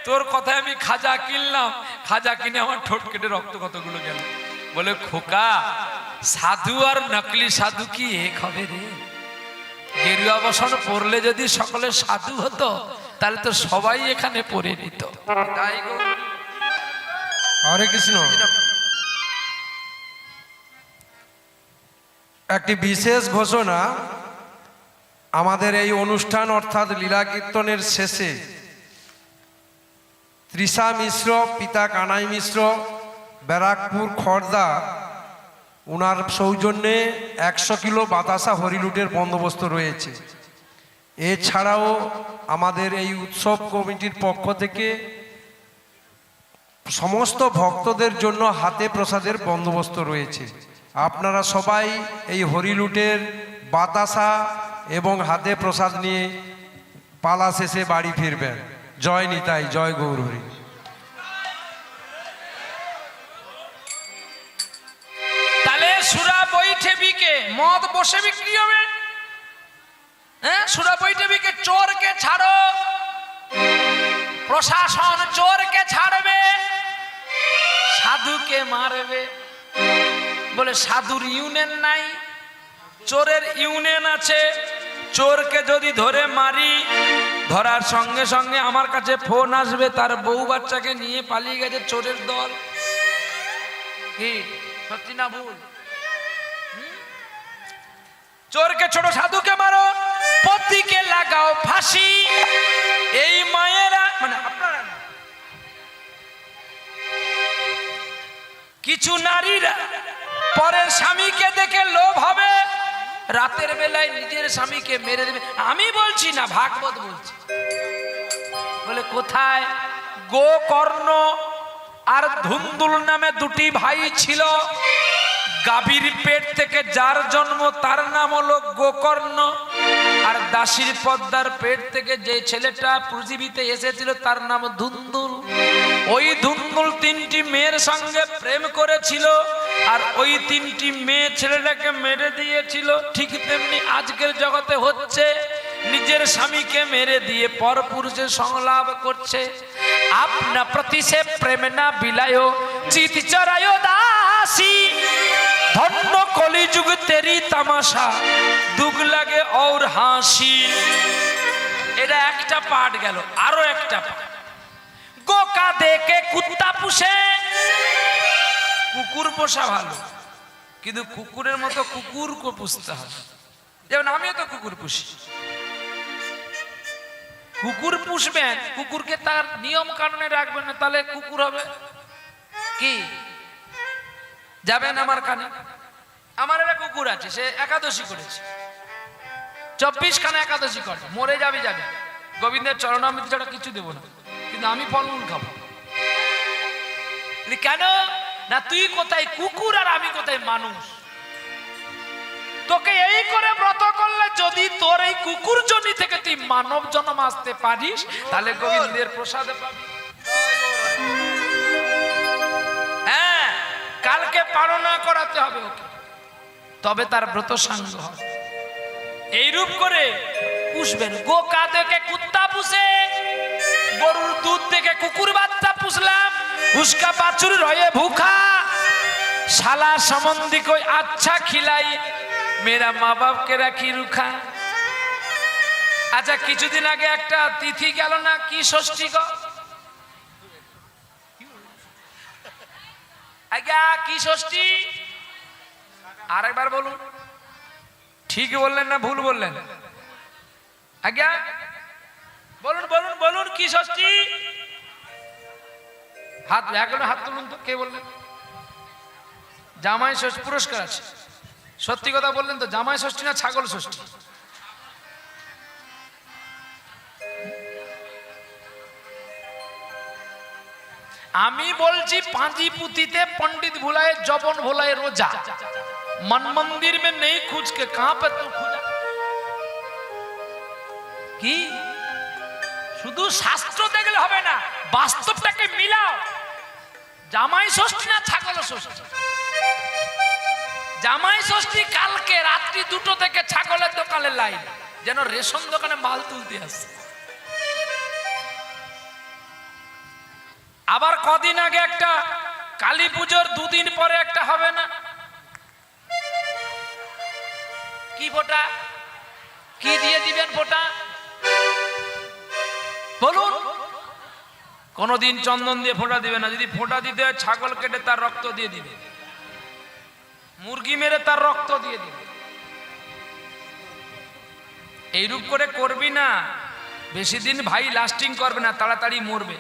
তোর কথায় আমি খাজা কিনলাম, খাজা কিনে আমার ঠোঁট কেটে রক্ত কতগুলো গেল। বলে, খোকা সাধু আর নকলি সাধু কি এক হবে রে? গেরুয়া বসন পড়লে যদি সকলে সাধু হতো তাহলে তো সবাই এখানে পড়ে নিত। তাই গো। হরে কৃষ্ণ। একটি বিশেষ ঘোষণা, আমাদের এই অনুষ্ঠান অর্থাৎ লীলা কীর্তনের শেষে তৃষা মিশ্র, পিতা কানাই মিশ্র, ব্যারাকপুর খড়দা, ওনার সৌজন্যে 100 কিলো বাতাসা হরিলুটের বন্দোবস্ত রয়েছে। এছাড়াও আমাদের এই উৎসব কমিটির পক্ষ থেকে সমস্ত ভক্তদের জন্য হাতে প্রসাদের বন্দোবস্ত রয়েছে। আপনারা সবাই এই হরিলুটের বাতাসা এবং হাতে প্রসাদ নিয়ে পালা শেষে বাড়ি ফিরবেন। জয় নিতাই, জয় গৌর হরি। তাহলে সুরা বৈঠে বিকে মদ বসে বিক্রি হবে। হ্যাঁ, সুরা বৈঠে বিকে চোরকে ছাড়ো, প্রশাসন চোরকে ছাড়বে, সাধুকে মারবে। বলে সাধুর ইউনিয়ন নাই, চোরের ইউনিয়ন আছে। চোরকে যদি ধরে মারি, ধরার সঙ্গে সঙ্গে আমার কাছে ফোন আসবে, তার বউ বাচ্চাকে নিয়ে পালিয়ে গেছে চোরের দল। কি সত্যি না ভুল? চোরকে ছোট, সাধুকে মারো, পতিকে লাগাও ফাঁসি। এই মায়েরা মানে আপনারা না, কিছু নারীরা পরের স্বামীকে দেখে লোভ হবে, রাতের বেলায় নিজের স্বামীকে মেরে দেবে। আমি বলছি না, ভাগবত বলছি। বলে কোথায়? গোকর্ণ আর ধুন্দুল নামে দুটি ভাই ছিল। গাভীর পেট থেকে যার জন্ম তার নাম হলো গোকর্ণ, আর দাসীর পদ্মার পেট থেকে যে ছেলেটা পৃথিবীতে এসেছিল তার নাম ধুন্দুল। ওই ধুন্দুল 3টি মেয়ের সঙ্গে প্রেম করেছিল, আর ওই 3টি মেয়ে ছেলেটাকে মেরে দিয়েছিল। ঠিক তেমনি আজকের জগতে হচ্ছে, নিজের স্বামীকে মেরে দিয়ে পরপুরুষের সংলাপ করছে। আপনা প্রতি সে প্রেম না বিলায়, চিত চরায় দাসী। ধন্য কলিযুগ তেরি তামাশা, দুগ লাগে और হাসি। এটা একটা পাঠ গেল, আরো একটা পাঠ। গোকা দেখে কুত্তা পুষে। কুকুর পোষা ভালো, কিন্তু কুকুরের মতো কুকুরকে পুষতে হবে। যেমন আমিও তো কুকুর পুষি। কুকুর পুষবেন, কুকুরকে তার নিয়ম কানুনে রাখবেন না, তাহলে কুকুর হবে কি? যাবেন আমার কানে, আমার একটা কুকুর আছে, সে একাদশী করেছে, 24 খানা একাদশী করে। মরে যাবে যাবে, গোবিন্দের চরণামৃত ছাড়া কিছু দেবো না, কিন্তু আমি ফলমূল খাবো। কেন না, তুই কোথায় কুকুর আর আমি কোথায় মানুষ? তোকে এই করে ব্রত করলে যদি তোর এই কুকুর জনি থেকে তুই মানব জন্ম আসতে পারিস, তাহলে গোবিন্দের প্রসাদে পাবি। হ্যাঁ, কালকে পালনা করাতে হবে ওকে, তবে তার ব্রত সাঙ্গ হবে। এইরূপ করে পুষবেন। গোকা থেকে কুত্তা পুষে, গরুর দুধ থেকে কুকুর বাচ্চা পুষলাম, উস্কা বাছুর রয়ে ভুখা, শালা সম্বন্ধী কই আচ্ছা খিলাই, মেরা মা বাপকে রাখি রুখা। আচ্ছা, কিছুদিন আগে একটা তিথি গেল না, কি ষষ্ঠী গো? আজ্ঞা কি ষষ্ঠী? আরেকবার বলুন। ঠিক বললেন না ভুল বললেন? আজ্ঞা বলুন বলুন বলুন, কি ষষ্ঠী? হাত এখন হাত তুলুন তো, কে বললেন? জামাই ষষ্ঠী পুরস্কার আছে। সত্যি কথা বললেন তো, জামাই ষষ্ঠী না ছাগল ষষ্ঠী? আমি বলছি पांजी पुतीते पंडित भुलाए जबन भुलाए रोजा मन मंदिर में नहीं खुज के कहां पे तू खुजा কি শুধু শাস্ত্র দেখলে হবে না বাস্তবটাকে মিলাও জামাই ষষ্ঠী না ছাগল ষষ্ঠী জামাই ষষ্ঠী কালকে রাত্রি 2টো থেকে ছাগলের দোকানে লাইন যেন রেশন দোকানে মাল তুলতে আসে আবার কদিন আগে একটা কালী পূজোর 2 দিন পরে একটা হবে না কি ফোঁটা কি দিয়ে দিবেন ফোঁটা বলুন কোনদিন চন্দন দিয়ে ফোঁটা দিবে না যদি ফোঁটা দিতে হয় ছাগল কেটে তার রক্ত দিয়ে দিবে মুরগি মেরে তার রক্ত দিয়ে দিবে এইরূপ করে করবি না বেশি দিন ভাই লাস্টিং করবে না তাড়াতাড়ি মরবে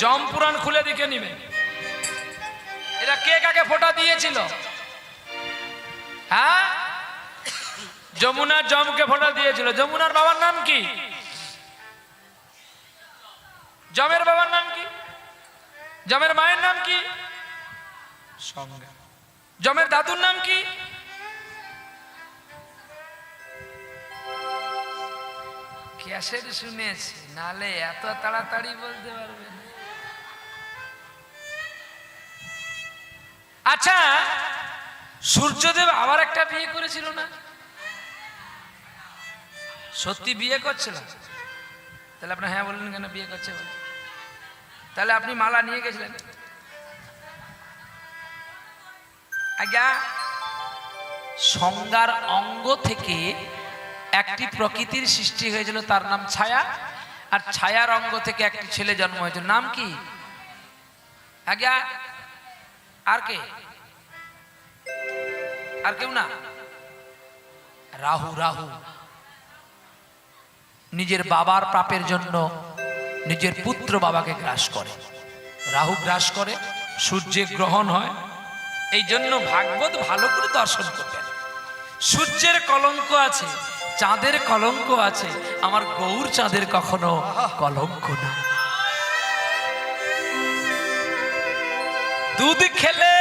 জম পুরাণ খুলে দেখে নিবে এরা কে কাকে ফোঁটা দিয়েছিল হ্যাঁ যমুনা জমকে ফোঁটা দিয়েছিল যমুনার বাবার নাম কি জমের বাবার নাম কি জমের মায়ের নাম কি সংজ্ঞা জমের দাদুর নাম কি ক্যাসেট শুনেছি নালে এত তাড়াতাড়ি বলতে পারবে না আচ্ছা সূর্যদেব আবার একটা বিয়ে করেছিল না সত্যি বিয়ে করছিল তাহলে আপনি হ্যাঁ বললেন কেন বিয়ে করছে বলে তাহলে আপনি মালা নিয়ে গেছিলেন আজ্ঞা সংজ্ঞার অঙ্গ থেকে একটি প্রকৃতির সৃষ্টি হয়েছিল তার নাম ছায়া আর ছায়ার অঙ্গ থেকে একটি ছেলে জন্ম হয়েছিল নাম কি আজ্ঞা আর কে আর কেউ না রাহু রাহু নিজের বাবার পাপের জন্য নিজের পুত্র বাবাকে গ্রাস করে রাহু গ্রাস করে সূর্যের গ্রহণ হয় এই জন্য ভাগবত ভালো করে দর্শন করবেন সূর্যের কলঙ্ক আছে চাঁদের কলঙ্ক আছে আমার গৌর চাঁদের কখনো কলঙ্ক না দুধ খেলে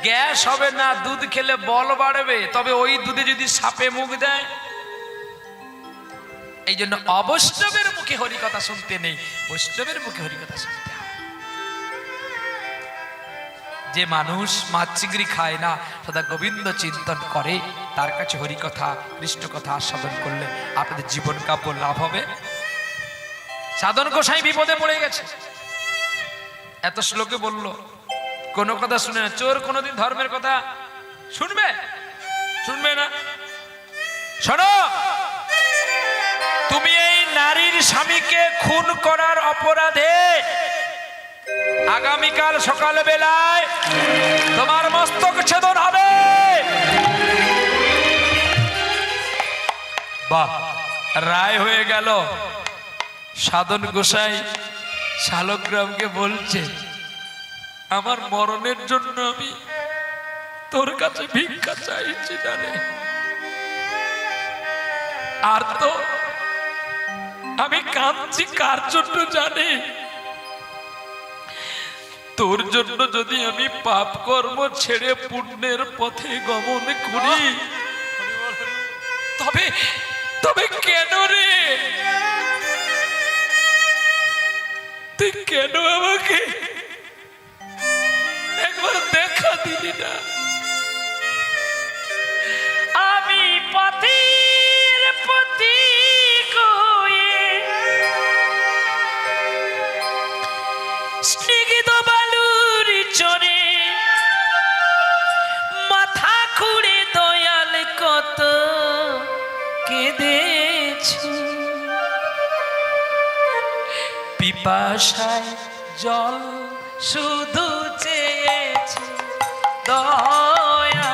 গ্যাস হবে না দুধ খেলে বল বাড়বে তবে ওই দুধে যদি সাপে মুখ দেয় এই জন্য অবৈষ্ণবের মুখে হরিকথা শুনতে নেই বৈষ্ণবের মুখে হরিকথা শুনতে হয় যে মানুষ মাছ চিংড়ি খায় না সদা গোবিন্দ চিন্তন করে তার কাছে হরিকথা কৃষ্ণ কথা আস্বাদন করলে আপনাদের জীবন কাব্য লাভ হবে সাধন গোসাই বিপদে পড়ে গেছে এত শ্লোকে বলল কোনো কথা শুনে না চোর কোনোদিন ধর্মের কথা শুনবে শুনবে না শোনো তুমি এই নারীর স্বামীকে খুন করার অপরাধে আগামীকাল সকাল বেলায় তোমার মস্তক ছেদন হবে বাহ রায় হয়ে গেল সাধন গোসাই শালগ্রামকে বলছে আমার মরণের জন্য আমি তোর কাছে ভিক্ষা চাইছি জানে আর তো আমি কাঁদছি কার জন্য জানি তোর জন্য যদি আমি পাপ কর্ম ছেড়ে পুণ্যের পথে গমন করি তবে তবে কেন রে তুই কেন আমাকে একবার দেখা দিলি না আমি পথের পথি স্নিগ্ধ বালুর চরে মাথা খুঁড়ে দয়াল কত কেঁদেছি পিপাসায় জল শুধু চেয়েছি দয়া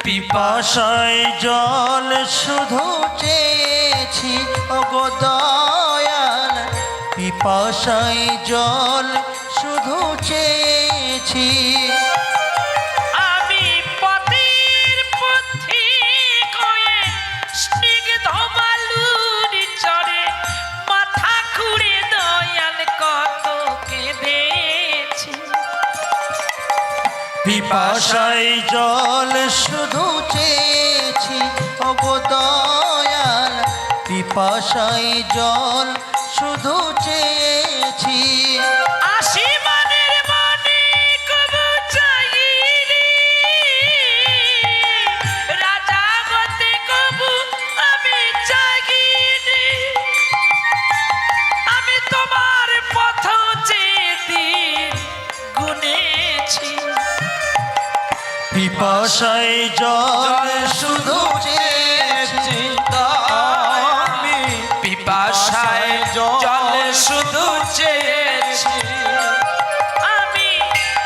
পিপাসায় জল শুধু চেয়েছি ওগো দয়াল পিপাসায় জল শুধু চেয়েছি আমি পথের পথিক হয়ে স্নিগ্ধ বালুর চরে মাথা খুঁড়ে দয়াল কত পিপাসায় জল শুধু চেয়েছি ওগো দয়াল, পিপাসায় জল শুধু চেয়েছি। আসিমানের মনে কবু চাইনি, রাজা হতে কবু আমি চাইনি। আমি তোমার পথ চেয়ে গুনেছি। পিপাসায় জল শুধু চেয়েছি, আমি পিপাসায় জল শুধু চেয়েছি। আমি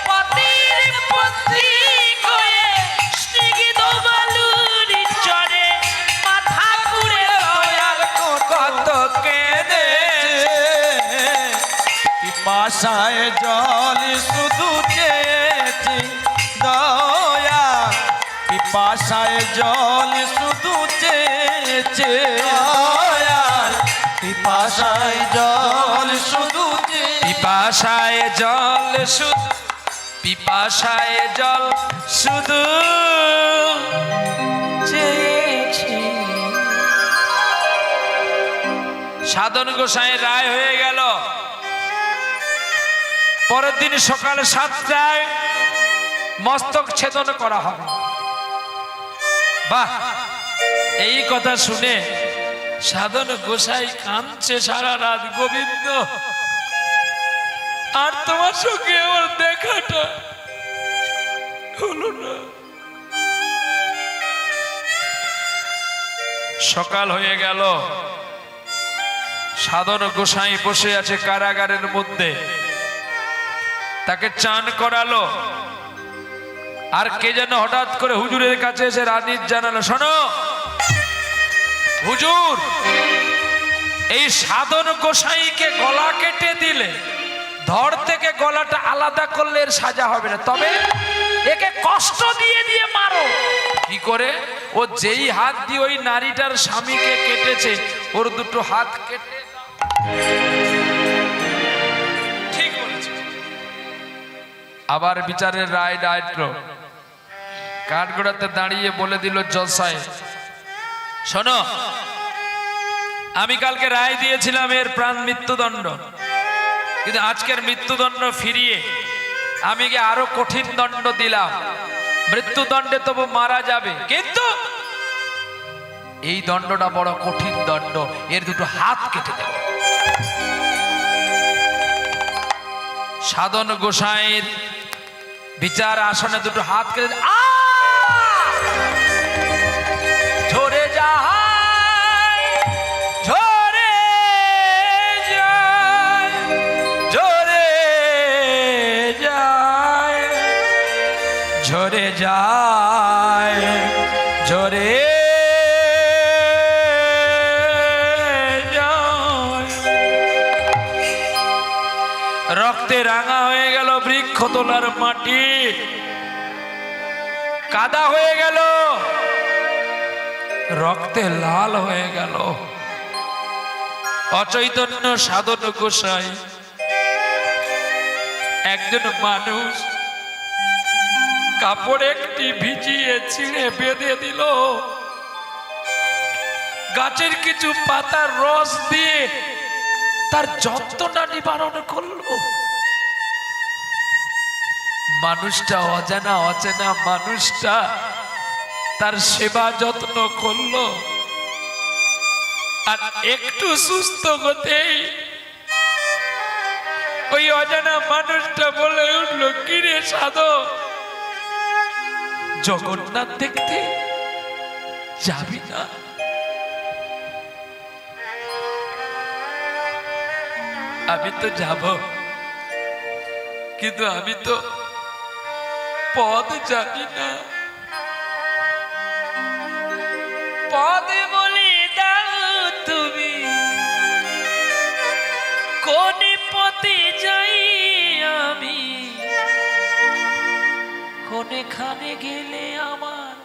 পথের পথিক হয়ে স্নিগ্ধ বালুর চরে মাথা ঘুরে দয়াল কত কেঁদেছে। পিপাসায় জল শুধু চেয়েছি দয়া, পিপাসায় জল শুধু চেয়েছে দয়া, পিপাসায় জল শুধু পিপাসায় জল শুধু, পিপাসায় জল শুধু চেয়েছি। সাধন গোসাই রায় হয়ে গেল। পরের দিন সকাল 7টায় মস্তক ছেদন করা হবে। বাহ, এই কথা শুনে সাধন গোসাই কাঁদছে সারা রাত। গোবিন্দ, আর তোমার সঙ্গে আমার দেখাটা হলো না। সকাল হয়ে গেল, সাধন গোসাই বসে আছে কারাগারের মধ্যে। তাকে চান করালো, আর কে যেন হঠাৎ করে হুজুরের কাছে এসে রানীর জানালো, শোনো হুজুর, এই সাধন গোসাইকে গলা কেটে দিলে, ধড় থেকে গলাটা আলাদা করলে এর সাজা হবে না, তবে একে কষ্ট দিয়ে দিয়ে মারো। কি করে? ও যেই হাত দিয়ে ওই নারীটার স্বামীকে কেটেছে, ওর দুটো হাত কেটে ঠিক বলেছে। আবার বিচারের রায় ডাইট্র কাঠগড়াতে দাঁড়িয়ে বলে দিল, জজ সাহেব শোনো, আমি কালকে রায় দিয়েছিলাম এর প্রাণ মৃত্যুদণ্ড, কিন্তু আজকের মৃত্যুদণ্ড ফিরিয়ে আমি কি আরো কঠিন দণ্ড দিলাম। মৃত্যুদণ্ডে তবু মারা যাবে, কিন্তু এই দণ্ডটা বড় কঠিন দণ্ড, এর দুটো হাত কেটে দেব। সাধন গোসাইয়ের বিচার আসনে দুটো হাত কেটে ঝরে যায়, ঝরে যায়, ঝরে যায়, ঝরে যায়, ঝরে যায়। রক্তে রাঙা হয়ে গেল বৃক্ষ তোলার মাটি, কাদা হয়ে গেল, রক্তে লাল হয়ে গেল। অচৈতন্য সাধন গোসাই একজন মানুষ কাপড় একটি ভিজিয়ে ছিঁড়ে বেঁধে দিল, গাছের কিছু পাতার রস দিয়ে তার যন্ত্রণা নিবারণ করলো। মানুষটা অজানা অচেনা মানুষটা তার সেবা যত্ন করলো, আর একটু সুস্থ হতেই ওই অজানা মানুষটা বলে উঠলো, কিরে সাধন, জগন্নাথ দেখতে যাবি না? আমি তো যাব, কিন্তু আমি তো পথ জানি না। পথ বলি দাও তুমি, কোন পথে যাই আমি, কোনখানে গেলে আমার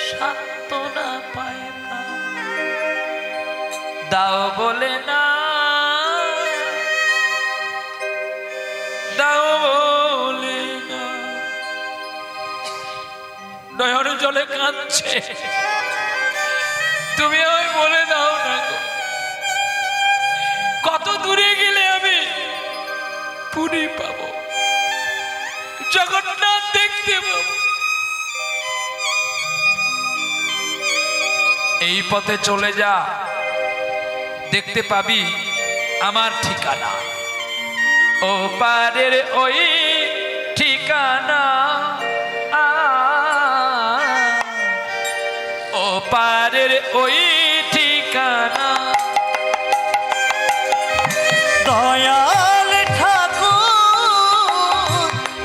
সান্ত্বনা পায় না। দাও বলে না, দাও বলে না। নয়ন জলে কাঁদছে, তুমি আমায় বলে দাও না গো, কত দূরে গেলে আমি পুরী পাবো, জগন্নাথ দেখতে পাবো? এই পথে চলে যা, দেখতে পাবি আমার ঠিকানা, ও পারের ওই ঠিকানা, ও পারের ওই ঠিকানা। দয়াল ঠাকুর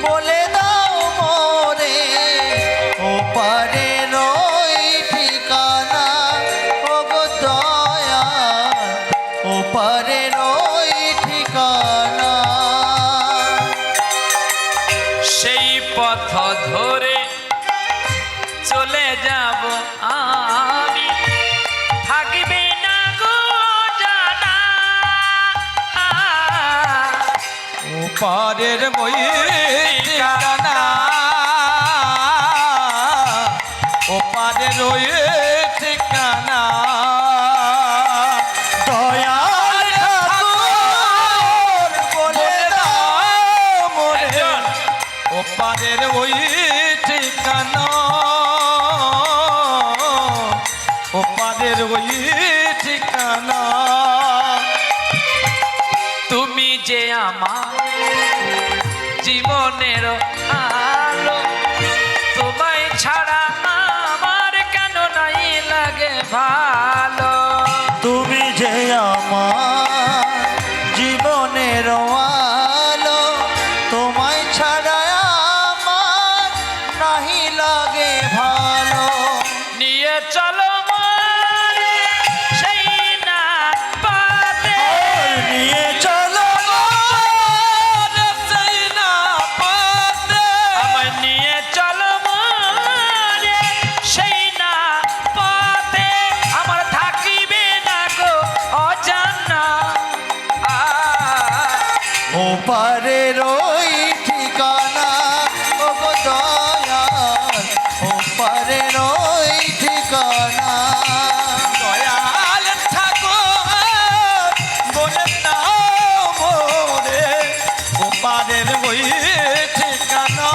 বলে দাও মোরে ও পারের ওই ঠিকানা, ও গো দয়াল ও পারের ওই ঠিকানা। সেই পথ ধরে চলে যাব আমি, থাকবে না গো জানা, ও পারের ওই ঠিকানা, ও পারের ওই ঠিকানা। দয়াল ঠাকুর বলে দাও মোরে ও পারের ওই ঠিকানা, ও পারের ওই ঠিকানা। তুমি যে আমার জীবনের আলো, তোমায় ছাড়া আমার কেন নাই লাগে ভালো। তুমি যে আমার জীবনের আলো, তোমায় ছাড়া আমার নাহি লাগে ভালো। নিয়ে চলো মোরে সেই না পাতে, নিয়ে চলো সেই না পাতে, আমায় নিয়ে চলো মোরে সেই না পথে, আমার থাকিবে না গো অজানা। ও পারের ওই ঠিকানা, ও গো দয়াল ও পারের ওই ঠিকানা। দয়াল ঠাকুর বলে দাও মোরে ও পারের ওই ঠিকানা,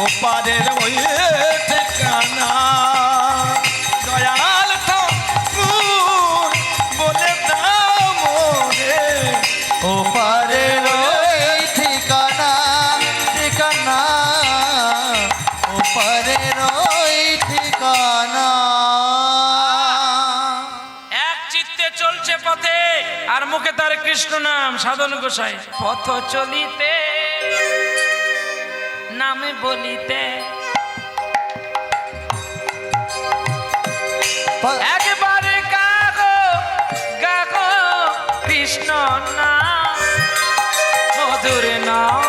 ও পারের ওই ঠিকানা। দয়াল ঠাকুর বলে দাও মোরে ও পারের ওই ঠিকানা, ঠিকানা ও পারের ওই ঠিকানা। এক চিত্তে চলছে পথে, আর মুখে তার কৃষ্ণ নাম সাধন গোসাই। পথ চলিতে নামে বলিতে, একবারে গাগো গাগো কৃষ্ণ নাম, মধুর নাম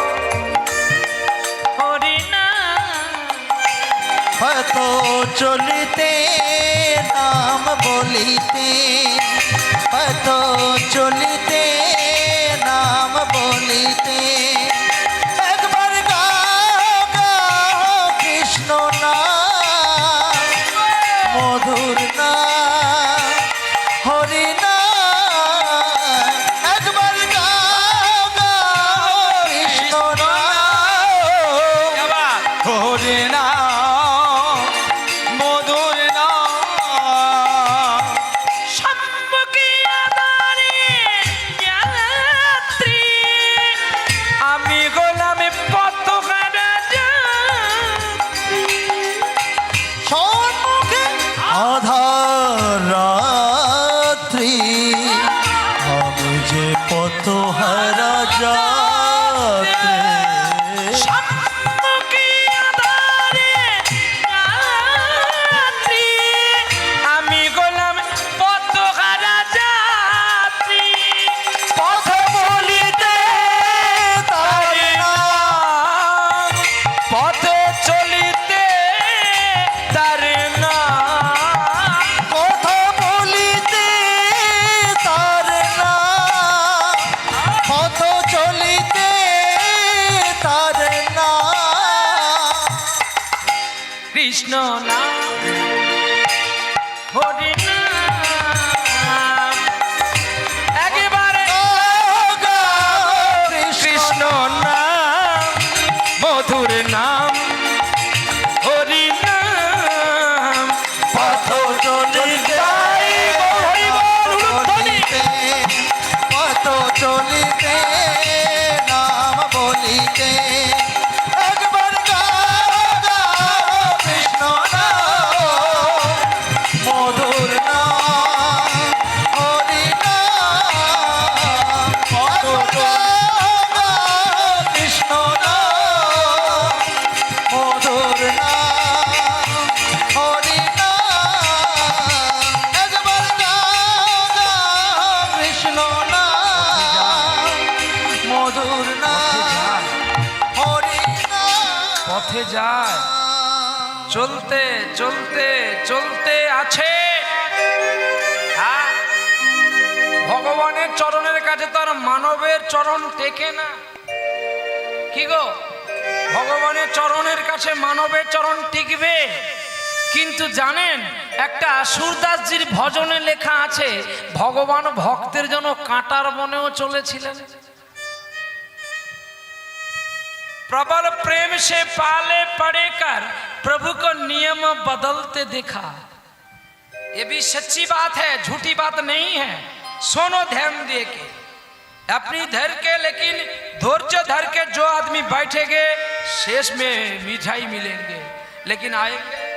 হরি নাম। পথ চলিতে নাম বলিতে, পথ চলিতে নাম বলিতে, একবার গাও গাও কৃষ্ণ নাম, মধুর নাম হরি নাম। একবার গাও গাও কৃষ্ণ নাম, হরে না মধুর না। সম্মুখে আধারে যাত্রী, আমি গোলামে পথহারা যাত্রী। সম্মুখে আধার কৃষ্ণ নাম হরি নাম একেবারে কৃষ্ণ নাম মধুর নাম হরি নাম পথ চলিতে পথ চলিতে নাম বলিতে একবার গাও কৃষ্ণ নাম মধুর নাম হরি নাম পথ গাও কৃষ্ণ নাম মধুর নাম হরি নাম একবার গাও কৃষ্ণ নাম মধুর নাম হরি নাম পথে যায় চলতে চলতে চলতে আছে হ্যাঁ, ভগবানের চরণের কাছে তার মানবের চরণ টেকে না কি গো ভগবানের চরণের কাছে মানবের চরণ টিকবে কিন্তু জানেন একটা সুরদাসজির ভজনে লেখা আছে ভগবান ভক্তের জন্য কাঁটার বনেও চলেছিলেন प्रबल प्रेम से पाले पड़े कर प्रभु को नियम बदलते देखा ये भी सच्ची बात है झूठी बात नहीं है सुनो ध्यान दे के अपनी धर के लेकिन धैर्य धर के जो आदमी बैठेंगे शेष में मिठाई मिलेंगे लेकिन आएंगे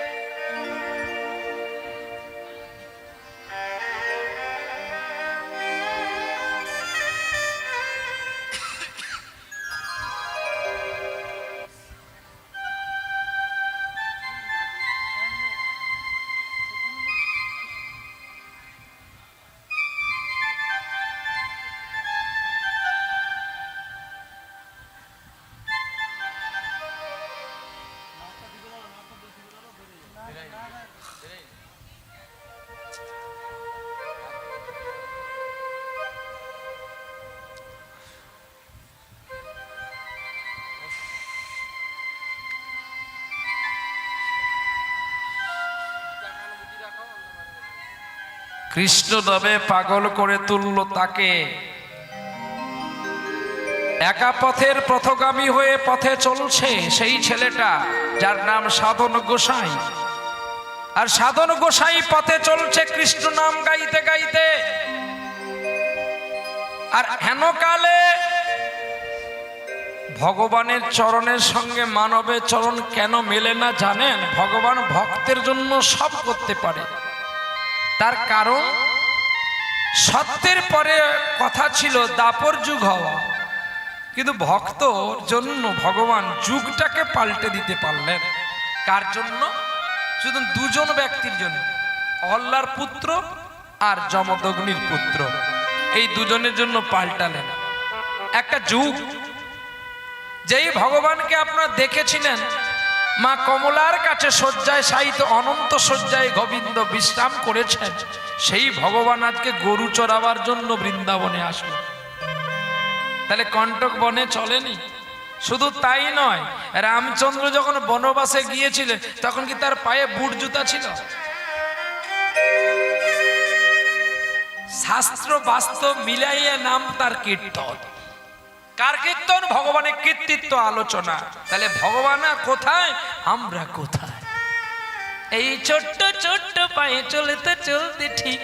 কৃষ্ণ নামে পাগল করে তুলল তাকে একা পথের পথগামী হয়ে পথে চলছে সেই ছেলেটা যার নাম সাধন গোসাই আর সাধন গোসাই পথে চলছে কৃষ্ণ নাম গাইতে গাইতে আর হেনকালে ভগবানের চরণের সঙ্গে মানবের চরণ কেন মেলে না জানেন ভগবান ভক্তের জন্য সব করতে পারে তার কারণ সত্যের পরে কথা ছিল দাপর যুগ হওয়া কিন্তু ভক্তর জন্য ভগবান যুগটাকে পাল্টে দিতে পারলেন কার জন্য শুধু দুজন ব্যক্তির জন্য অহল্যার পুত্র আর যমদগ্নির পুত্র এই দুজনের জন্য পাল্টালেন একটা যুগ যেই ভগবানকে আপনারা দেখেছিলেন মা কমলার কাছে শয্যায় শায়িত অনন্ত শয্যায় গোবিন্দ বিশ্রাম করেছেন সেই ভগবান আজকে গরু চড়াবার জন্য বৃন্দাবনে আসলো তাহলে কণ্টক বনে চলেনি শুধু তাই নয় রামচন্দ্র যখন বনবাসে গিয়েছিলেন তখন কি তার পায়ে বুট জুতা ছিল শাস্ত্র বাস্তব মিলাইয়ে নাম তার কীর্তন কার কীর্তন ভগবানের কীর্তিত্ব আলোচনা তাহলে ভগবান কোথায় আমরা কোথায় এই ছোট্ট ছোট্ট পায়ে চলতে চলতে ঠিক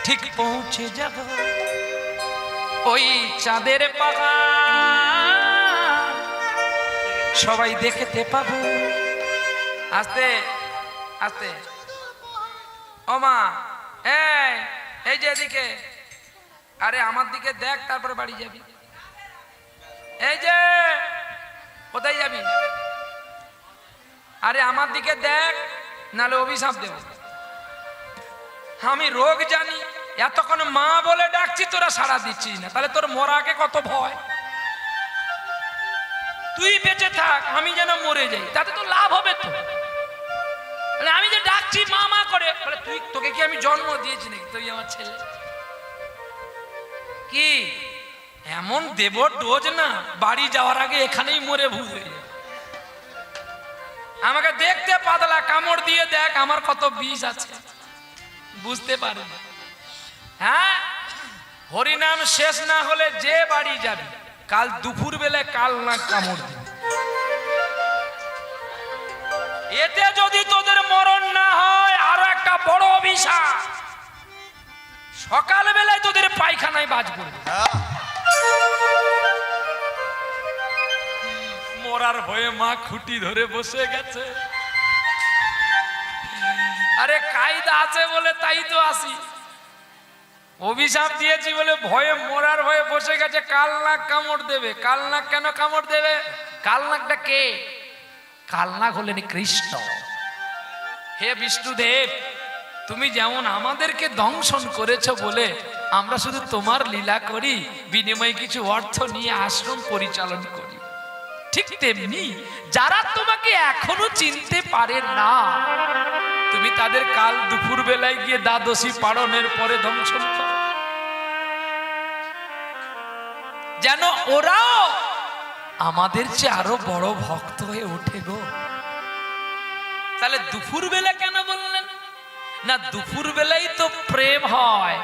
ঠিক পৌঁছে যাব ওই চাঁদের পাহাড় সবাই দেখতে পাবো আস্তে আস্তে ও মা এই যে এদিকে আরে আমার দিকে দেখ তারপরে বাড়ি যাবি এই যে কোথায় যাবি আরে আমার দিকে দেখ নালে অভিশাপ দেব আমি রোগ জানি এতক্ষণ মা বলে ডাকছি তোরা সাড়া দিচ্ছিস না তাহলে তোর মরাকে কত ভয় তুই বেঁচে থাক আমি যেন মরে যাই তাতে তো লাভ হবে তো আমি যে ডাকছি মা মা করে তুই তোকে কি আমি জন্ম দিয়েছি নাকি তুই আমার ছেলে কি এমন দেব ডোজ না বাড়ি যাওয়ার আগে এখানেই মরে ভুল হয়ে যায় আমাকে দেখতে পাতলা, কামড় দিয়ে দেখ আমার কত বিষ আছে, বুঝতে পারে না। হ্যাঁ, হরিনাম শেষ না হলে যে বাড়ি যাবে কাল দুপুর বেলায় কাল না কামড় দিবে। এতে যদি তোদের মরণ না হয় আরো একটা বড় অভিশাপ, সকাল বেলায় তোদের পায়খানায় বাজ পড়বে। মরার ভয়ে মা খুঁটি ধরে বসে গেছে। আরে কায়দা আছে বলে তাই তো আসি, অভিশাপ দিয়েছি বলে ভয়ে, মরার ভয়ে বসে গেছে। কালনাক কামড় দেবে। কালনাক কেন কামড় দেবে? কালনাকটা কে? কালনাক হলেন কৃষ্ণ। হে বিষ্ণুদেব, তুমি যেমন আমাদেরকে দংশন করেছো বলে আমরা শুধু তোমার লীলা করি, বিনিময়ে কিছু অর্থ নিয়ে আশ্রম পরিচালন করি, ঠিক তেমনি যারা তোমাকে এখনো চিনতে পারে না তুমি তাদের কাল দুপুর বেলায় গিয়ে দ্বাদশী পালনের পরে দংশন করো, যেন ওরাও আমাদের চেয়ে আরো বড় ভক্ত হয়ে ওঠে গো। তাহলে দুপুর বেলা কেন বললেন না? দুপুর বেলায় তো প্রেম হয়,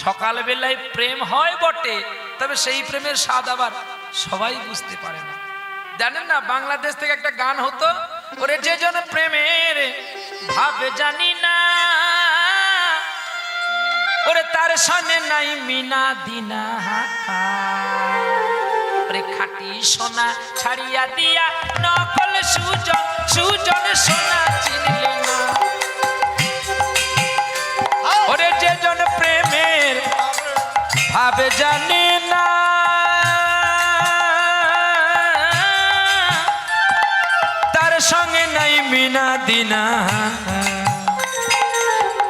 সকাল বেলায় প্রেম হয় বটে, তবে সেই প্রেমের স্বাদ আবার সবাই বুঝতে পারে না। জানেন না, বাংলাদেশ থেকে একটা গান হতো, ওরে যে জন প্রেমের ভাবে জানি না, ওরে তার সামনে নাই মিনা দিনা, ওরে খাঁটি সোনা ছাড়িয়া দিয়া নকল সুজন, সুজন সোনা চিনলে না। ওরে যে জন প্রেমের ভাবে জানি না, তার সঙ্গে নাই মিনা দিনা,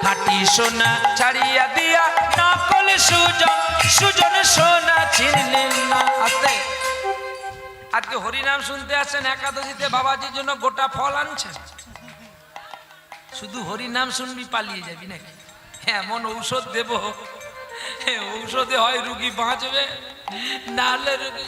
খাঁটি সোনা ছাড়িয়া দিয়া নকল সুজন, সুজন সোনা চিনলেন না। আজকে হরিনাম শুনতে আসছেন, একাদশীতে বাবাজির জন্য গোটা ফল আনছেন, শুধু হরিনাম শুনবি পালিয়ে যাবি নাকি? এমন ঔষধ দেব, ঔষধে হয় রুগী বাঁচবে, নাহলে রুগী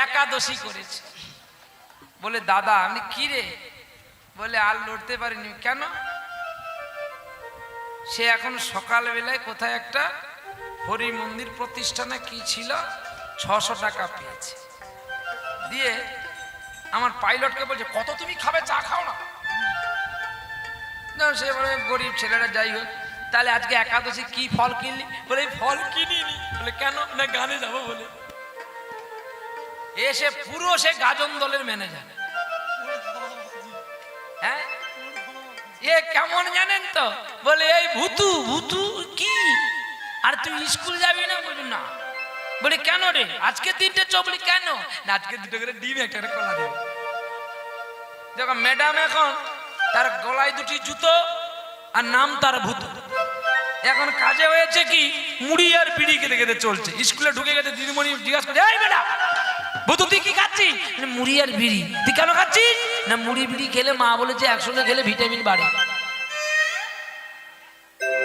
একাদশী করেছে বলে, দাদা আমি কি রে? বলে আর লড়তে পারিনি। কেন? সে এখন সকাল বেলায় কোথায় একটা হরি মন্দির প্রতিষ্ঠানে কি ছিল, 600 টাকা পেয়েছে, দিয়ে আমার পাইলটকে বলছে কত তুমি খাবে, চা খাও না। সে বলে গরিব ছেলেরা, যাই হোক তাহলে আজকে একাদশী কি ফল কিনলি? বলে ফল কিনিনি। বলে কেন? না গানে যাবো বলে। এসে পুরো সে গাজন দলের ম্যানেজার। হ্যাঁ, এ কেমন জানেন তো? বলে এই ভুতু, ভুতু কি? আর তুই স্কুল যাবি না? বলি না। বলি কেন রে? আজকে 3টে চবলি কেন? না আজকে 2টো করে ডিম, একটা করে কলা দেবে। দেখো ম্যাডাম এখন তার গলায় 2টি জুতো আর নাম তার ভুতু। এখন কাজে হয়েছে কি, মুড়ি আর বিড়ি খেতে খেতে চলছে। স্কুলে ঢুকে গেছে, দিদিমণি জিজ্ঞাসা করে, এই বেটা ভুতু তুই কি খাচ্ছিস? মুড়ি আর বিড়ি। তুই কেন খাচ্ছিস? না মুড়ি বিড়ি খেলে মা বলেছে একসঙ্গে খেলে ভিটামিন বাড়ে।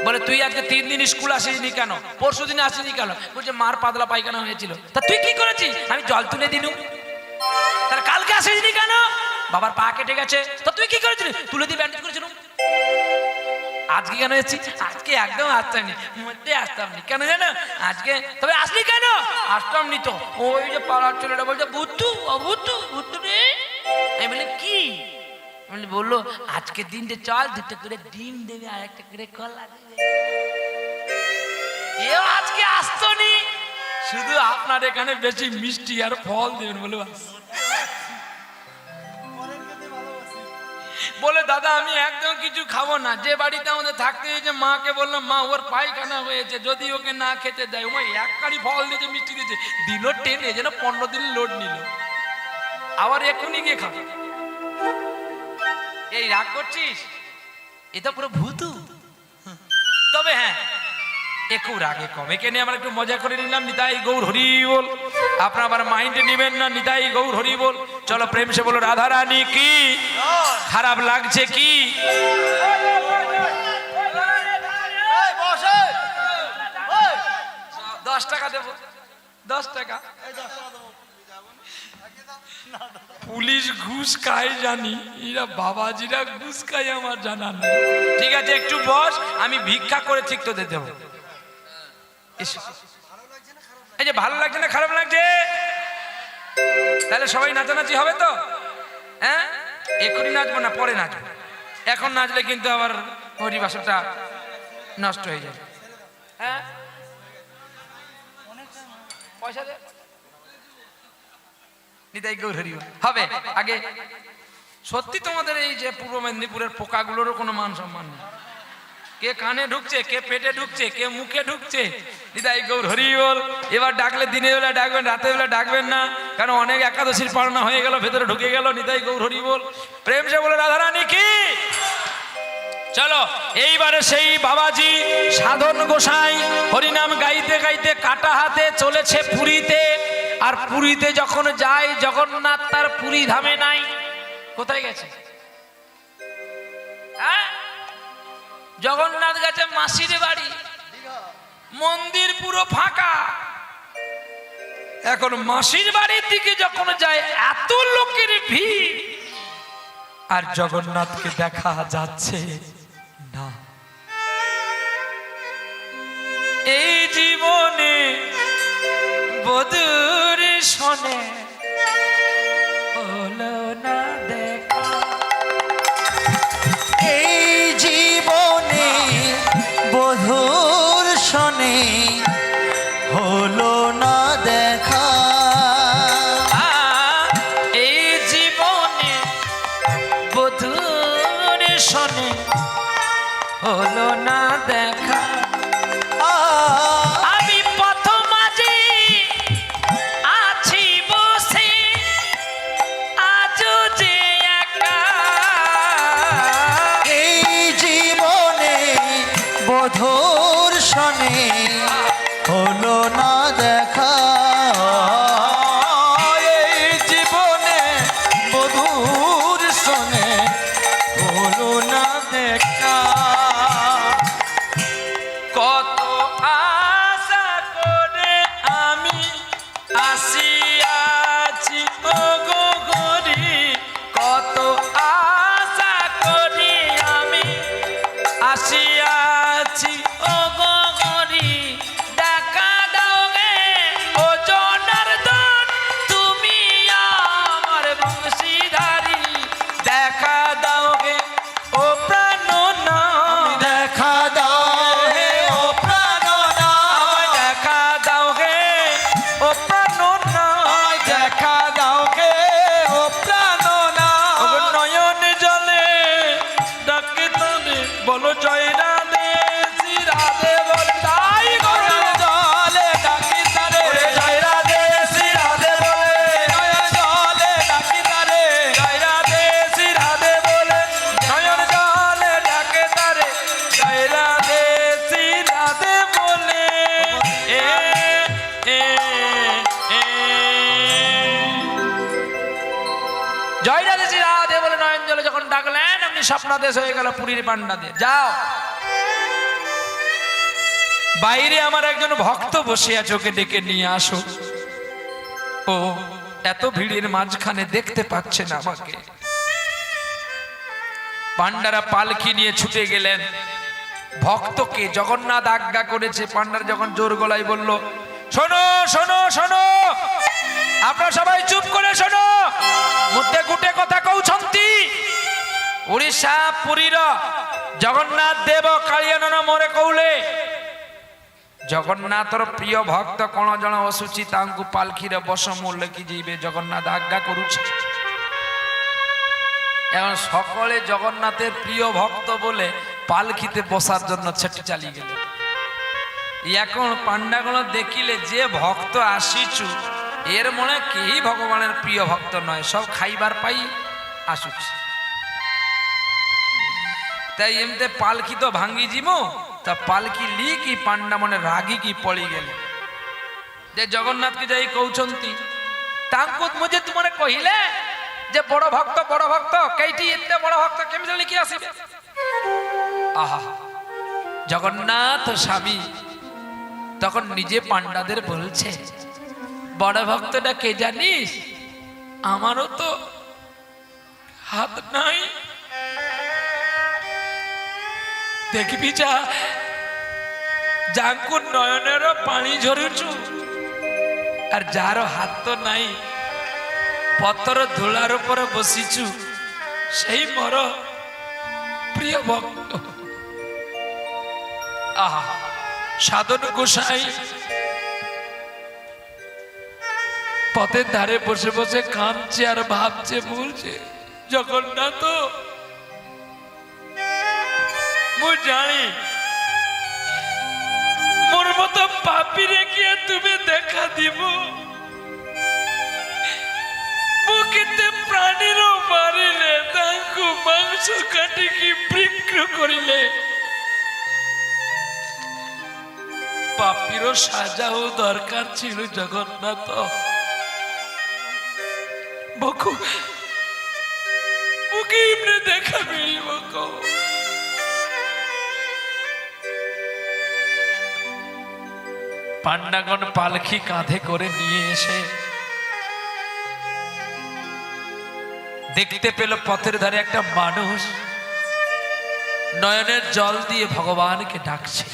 বলে তুই আজকে 3 দিন স্কুল আসিসনি কেন? পরশু দিন আসিনি কেন? বলছে মার পাতলা পায়খানা হয়েছিল। তা তুই কি করেছিস? আমি জল তুলে দিলুম। তাহলে কালকে আসিসনি কেন? বাবার পা কেটে গেছে। তা তুই কি করেছিস? তুলে দিয়ে ব্যান্ডেজ করেছিলাম। আজকে কেন এসেছি? আজকে একদম আসতামনি, মধ্যে আসতামনি। কেন জানো? আজকে তবে আসলি কেন? আসতামনি তো। ওই যে পাড়ার ছেলেটা বলছে বুদ্ধু, অবুদ্ধু, বুদ্ধু রে। আমি বলি কি? বললো আজকে দিনটা চল, 2টো করে ডিম দেবে আর 1টা করে কলা দেবে। এও আজকে আসতো নি, শুধু আপনার এখানে বেশি মিষ্টি আর ফল দেবেন বলে। বলে দাদা আমি একদম কিছু খাবো না। যে বাড়িতে আমাদের থাকতে হয়েছে, মাকে বললাম মা ওর পায়খানা হয়েছে, যদি ওকে না খেতে দেয়। ও 1 কাড়ি ফল দিয়েছে, মিষ্টি দিয়েছে, দিল টেনে, যেন 15 দিন লোড নিল। আবার এখনই গিয়ে খাবে। এই রাগ করছিস? এটা পুরো ভূতু। তবে হ্যাঁ, একটু রাগে কম। একে নিয়ে আমরা একটু মজা করে নিলাম। নিতাই গৌর হরি বল। আপনারা আবার মাইন্ডে নেবেন না। নিতাই গৌর হরি বল। চলো প্রেম সে বলো রাধা রানী কি খারাপ লাগছে কি? এই বস, এই। এই, 10 টাকা দেবো, 10 টাকা। পুলিশ ঘুষ খায় জানি, এরা বাবাজিরা ঘুষ খায় আমার জানা নেই। ঠিক আছে একটু বস, আমি ভিক্ষা করে ঠিক তোদের দেবো। এসো। এই যে ভালো লাগছে না খারাপ লাগছে? তাহলে সবাই নাচানাচি হবে তো? হ্যাঁ, এক্ষুনি নাচবো না পরে নাচবো। এখন নাচলে কিন্তু আবার হরিবাসরটা নষ্ট হয়ে যাবে। হ্যাঁ, পয়সা দে। নিতাই গৌর হরি বল। হবে আগে সত্যি তোমাদের এই যে পূর্ব মেদিনীপুরের পোকাগুলোরও কোনো মান সম্মান নেই। কে কানে ঢুকছে, কে পেটে ঢুকছে, কে মুখে ঢুকছে। নিতাই গৌর হরি বল। এবার ডাকলে দিনের বেলা ডাকবেন, রাতের বেলা ডাকবেন না, কারণ অনেক একাদশীর পালনা হয়ে গেল, ভেতরে ঢুকে গেল। নিতাই গৌর হরি বল। প্রেম সে বলে রাধা রানী কি। চলো এইবারে সেই বাবাজি সাধন গোসাই হরিনাম গাইতে গাইতে কাটা হাতে চলেছে পুরীতে। আর পুরীতে যখন যায় জগন্নাথ তার পুরী ধামে নাই। কোথায় গেছে? হ্যাঁ, জগন্নাথ গেছে মাসির বাড়ি, মন্দির পুরো ফাঁকা। এখন মাসির বাড়ির দিকে যখন যায় এত লোকের ভিড়, আর জগন্নাথকে দেখা যাচ্ছে না। এই জীবনে বধুর শোনে হলো না দেখা। এই জীবনে বধুর শনে হলো না দেখা। এই জীবনে বধুর শোনে হলো না দেখা। আমি পথ মাঝে আছি বসে, আজও যে একা। এই জীবনে বধুর শনে হলো না দেখা। এই জীবনে বধুর শোনে হলো না দেখা। কত আশা করে আমি আসিয়াছি ও গো গরি, কত আশা করি আমি আসিয়াছি ও গো গরি। দেখা দাও গে ও জনার্দন, তুমি আমার বংশীধারী। দেখা দাও গে ও প্রাণনাথ, দেখা দাও হে ও প্রাণনাথ, দেখা দাও গে ও প্রাণনাথ। দেখা দাও কে ও প্রাণনাথ। ও নয়ন জলে ডাকে তবে বলো জয় রাধে শ্রী রাধে বল। তাই নয়ন জলে ডাকি তারে, জয় রাধে শ্রী রাধে বলে, নয়ন জলে ডাকি তারে, জয় রাধে শ্রী রাধে বলে, নয়ন জলে ডাকে তারে জয় রাধে শ্রী রাধে বলে। এ এ এ জয় রাধে শ্রী রাধে বলে নয়ন জলে যখন ডাকলেন, আপনি স্বপ্নাদেশ হয়ে গেল পুরীর পান্ডাদের। যাও বাইরে আমার একজন ভক্ত বসে আছে, ওকে ডেকে নিয়ে আসো। ও এত ভিড়ের মাঝখানে দেখতে পাচ্ছে না আমাকে। পান্ডারা পালকি নিয়ে ছুটে গেলেন। ভক্তকে জগন্নাথ আজ্ঞা করেছে। পান্ডার যখন জোর গলায় বলল, শোনো শোনো শোনো, আপনারা সবাই চুপ করে শোনো, মুদ্দে গুটে কথা কৌছন্তি। ওড়িশা পুরীর জগন্নাথ দেব কাଳିয়ানন মোরে কৌলে। ଜଗନ୍ନାଥର ପ୍ରିୟ ଭକ୍ତ କଣ ଜଣ ବସୁଛି, ତାଙ୍କୁ ପାଲଖିରେ ବସ ମୁଁ ଲେଖି ଯିବେ, ଜଗନ୍ନାଥ ଆଜ୍ଞା କରୁଛି। এখন সকলে জগন্নাথের প্রিয় ভক্ত বলে পালকিতে বসার জন্য ছুটে চালিয়ে গেল। এখন পান্ডাগণ দেখিলে যে ভক্ত আসিছু, এর মনে কেহি ভগবানের প্রিয় ভক্ত নয়, সব খাইবার পাই আসুছি। তাই এমতে পালকি তো ভাঙ্গি যিমু, তা পালকি লিকি পান্ডা মনে রাগিকি পড়ি গেলে। যে জগন্নাথকে যাই কৌছন্তি, তাଙ୍କୁ ମୁଁ ଯେ ତୁମରେ କହିଲେ যে বড় ভক্ত কেইটি এতে বড় ভক্ত কেমন লিখি আসিবে। আহা, জগন্নাথ স্বামী তখন নিজে পান্ডাদের বলছে, বড় ভক্তটা কে জানিস? আমারও তো হাত নাই, দেখবি যা যাঙ্কুর নয়নেরও পানি ঝরুছু, আর যার হাত তো নাই, পতর ধুলার উপরে বসিছু, সেই মর প্রিয় ভক্ত। আহা, সাধন গোসাই পথের ধারে বসে বসে কাঁদছে আর ভাবছে, বলছে, জগন্নাথ মু জানি মোর মতো পাপি রেখে তুমি দেখা দিব, মু কেতে প্রাণীর মারিলে তাঙ্কু মাংস কাটিকি বিক্রি করিলে পাপির সাজাও দরকার ছিল জগন্নাথ। বকু মুকে এমনি দেখা মিলিব কো? পান্ডাগণ পালকি কাঁধে করে নিয়ে এসে দেখতে পেল পথের ধারে একটা মানুষ নয়নের জল দিয়ে ভগবানকে ডাকছে,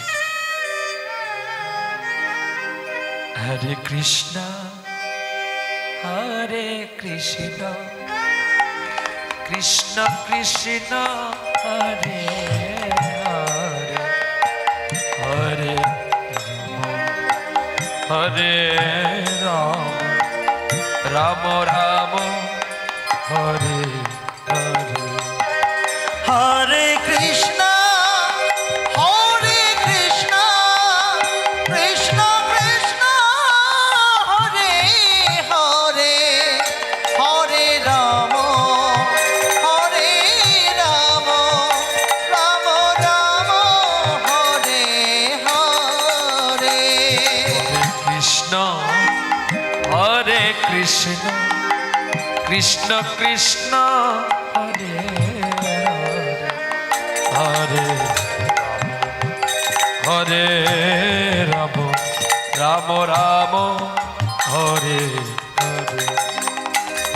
হরে কৃষ্ণ হরে কৃষ্ণ কৃষ্ণ কৃষ্ণ হরে হরে, হরে হরে রাম রাম রাম হরে হরে। হরে কৃষ্ণ কৃষ্ণ কৃষ্ণ হরে হরে, হরে রাম রাম রাম হরে হরে। কৃষ্ণ হরে কৃষ্ণ কৃষ্ণ কৃষ্ণ হরে হরে, হরে রাম রাম রাম হরে হরে,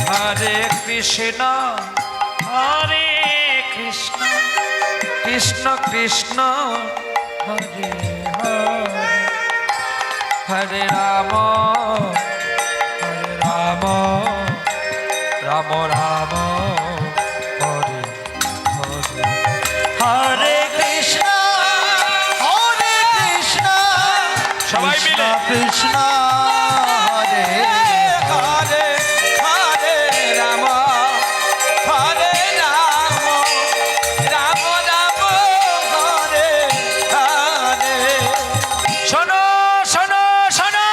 হরে কৃষ্ণ হরে কৃষ্ণ কৃষ্ণ কৃষ্ণ হরে হরে, হরে রাম রাম রাম হরে হরে, হরে কৃষ্ণ সবাই মিলে কৃষ্ণ হরে হরে, হরে রাম রাম রাম হরে হরে। শোনো শোনো শোনো,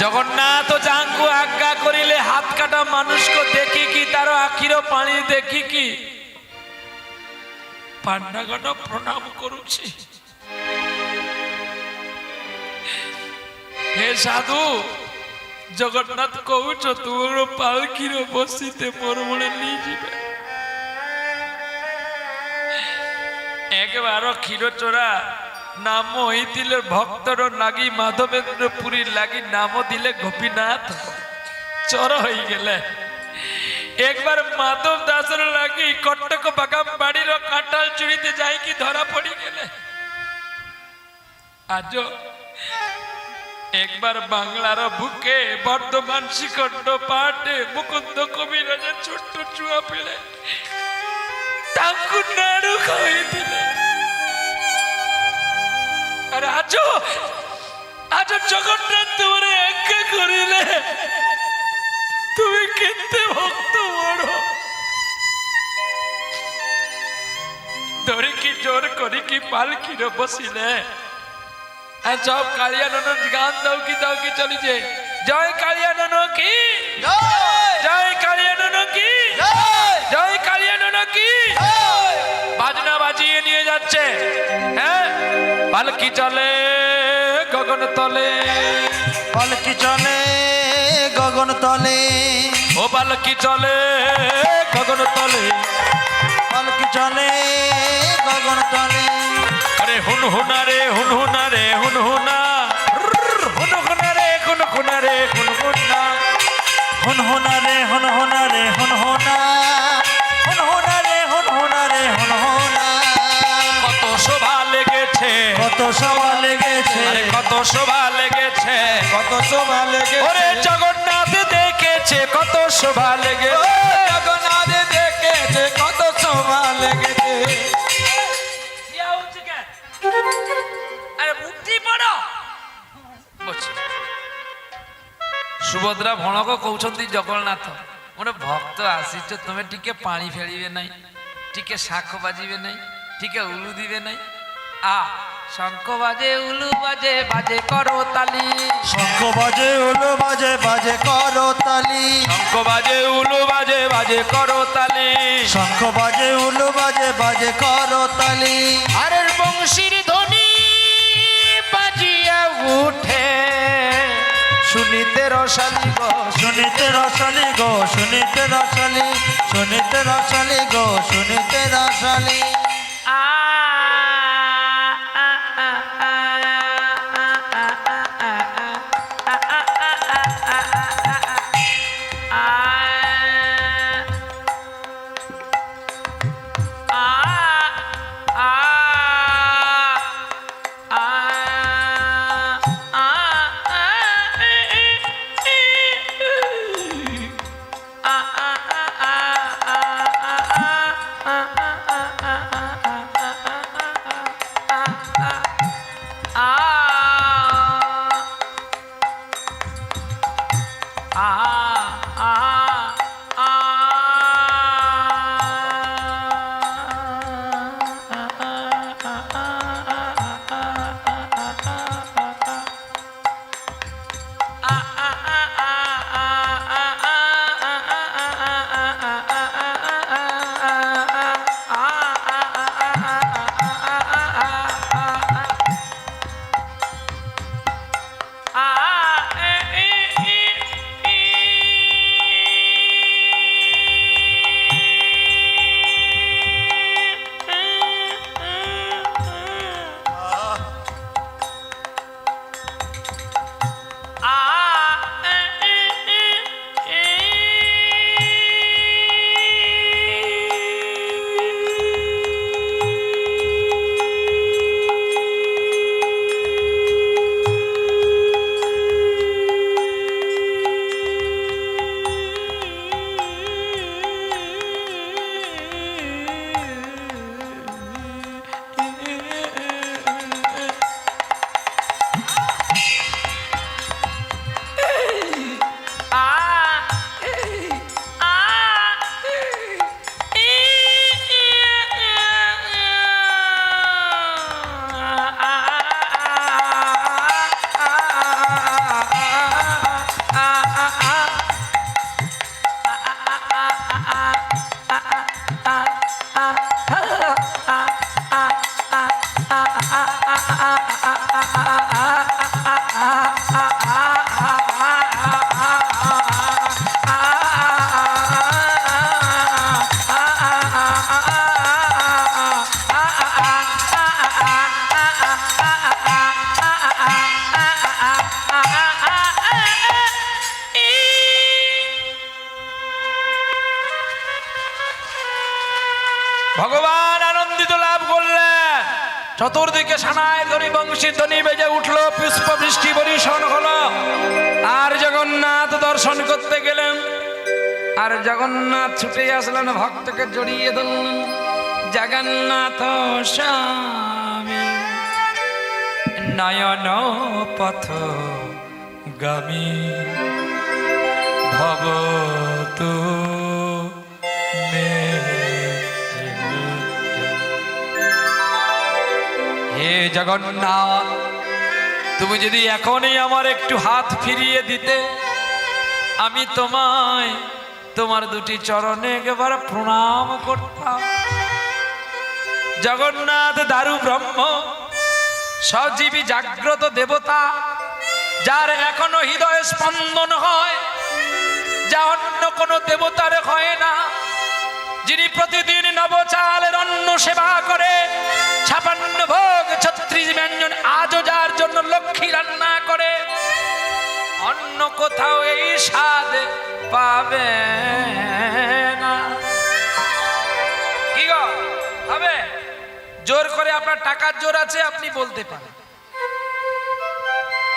জগন্নাথ যাঙ্কু আজ্ঞা করিলে হাত কাটা মানুষকে দেখি কি তার আখির পানি দেখি কি? পান্ডাগণ প্রণাম করুছি। হে সাধু, জগন্নাথ কହୁଛ তোর পালকির বসিতে মোর মনে নিয়ে যাবে। একবার ক্ষীর চোরা নাম হইলে ভক্তর লাগি মাধবেন্দ্র পুরী লাগি নাম দিলে গোপীনাথ চর হয়ে গেলে। একবার মাধব দাসর লাগি কটক বাগাম বাড়ির কাঁঠাল চুরিতে যাইকি ধরা পড়ি গেলে। আজ একবার বাংলার বুকে বর্ধমান শিখণ্ড পাটে মুকুন্দ কবিরাজের ছোট্ট চুয়া পেলে তাঙ্কু নাড়ু খাইলে। আর আজ আজ জগন্নাথ তোমার আজ্ঞা করিলে তুমি কেতে ভক্ত বড় ধরিকি জোর করিকি পালকির বসিলে। আর সব কালিয়া নন গান দাও কি চলিছে, জয় কালিয়া নন কি, জয় কালিয়া নন কি, জয় কালিয়া নন কি, বাজনা বাজিয়ে নিয়ে যাচ্ছে। হ্যাঁ, পালকি চলে গগন তলে। পালকি চলে গগন তলে, ও পালকি চলে গগন তলে, পালকি চলে গগন তলে। আরে হুন হুনা রে হুন হুনা রে হুন হুনা, হুন হুনা রে হুন হুনা রে হুন হুনা, হুন হুনা রে হুন হুনা রে হুন হুনা, হুন হুনা রে হুন হুনা রে হুন হুনা। কত শোভা লেগেছে, কত শোভা লেগেছে, আরে কত শোভা লেগেছে, কত শোভা লেগেছে, ওরে জগন্নাথ দেখেছে কত শোভা লেগেছে, জগন্নাথ দেখেছে কত শোভা লেগেছে। আরে মুক্তি পড়ো। ସୁଭଦ୍ରା ଭଣକ କହୁଛନ୍ତି ଜଗନ୍ନାଥ ଗୋଟେ ଭକ୍ତ ଆସିଛ, ତମେ ଟିକେ ପାଣି ଫେଳିବେ ନାହିଁ, ଟିକେ ଶାଖ ବାଜିବେ ନାହିଁ, ଟିକେ ଉଲୁ ଦିବେ ନାହିଁ। ଆ ଶଙ୍ଖ ବାଜେ ଉଲୁ ବାଜେ ବାଜେ କର ତାଲି, শঙ্খ বাজে উলু বাজে বাজে করো তালি, শঙ্খ বাজে উলু বাজে বাজে কর তালি, শঙ্খ বাজে উলু বাজে বাজে করো তালি। আরে বংশীর ধ্বনি বাজিয়া উঠে, শুনিতে রসালি গো, শুনিতে রসালি গো, শুনিতে রসালি, শুনিতে রসালি গো, শুনিতে রসালি। ভগবান আনন্দিত লাভ করলেন। চতুর্দিকে সানায় ধ্বনি বংশী ধ্বনি বেজে উঠলো, পুষ্প বৃষ্টি বরিশন হলো। আর জগন্নাথ দর্শন করতে গেলেন, আর জগন্নাথ ছুটে আসলেন, ভক্তকে জড়িয়ে ধরলেন। জগন্নাথ স্বামী নয়ন পথ গামী ভবতু মে। হে জগন্নাথ, তুমি যদি এখনই আমার একটু হাত ফিরিয়ে দিতে, আমি তোমায় তোমার দুটি চরণে একবার প্রণাম করতাম। জগন্নাথ দারু ব্রহ্ম, সজীবী জাগ্রত দেবতা, যার এখনো হৃদয় স্পন্দন হয়, যা অন্য কোনো দেবতার হয় না, যিনি প্রতিদিন নবচালের অন্ন সেবা করে 56 ভোগ 36 ব্যঞ্জন আজও যার জন্য লক্ষ্মী রান্না করে, অন্য কোথাও এই স্বাদ পাবে না। কি গো হবে? জোর করে আপনার টাকার জোর আছে আপনি বলতে পারেন,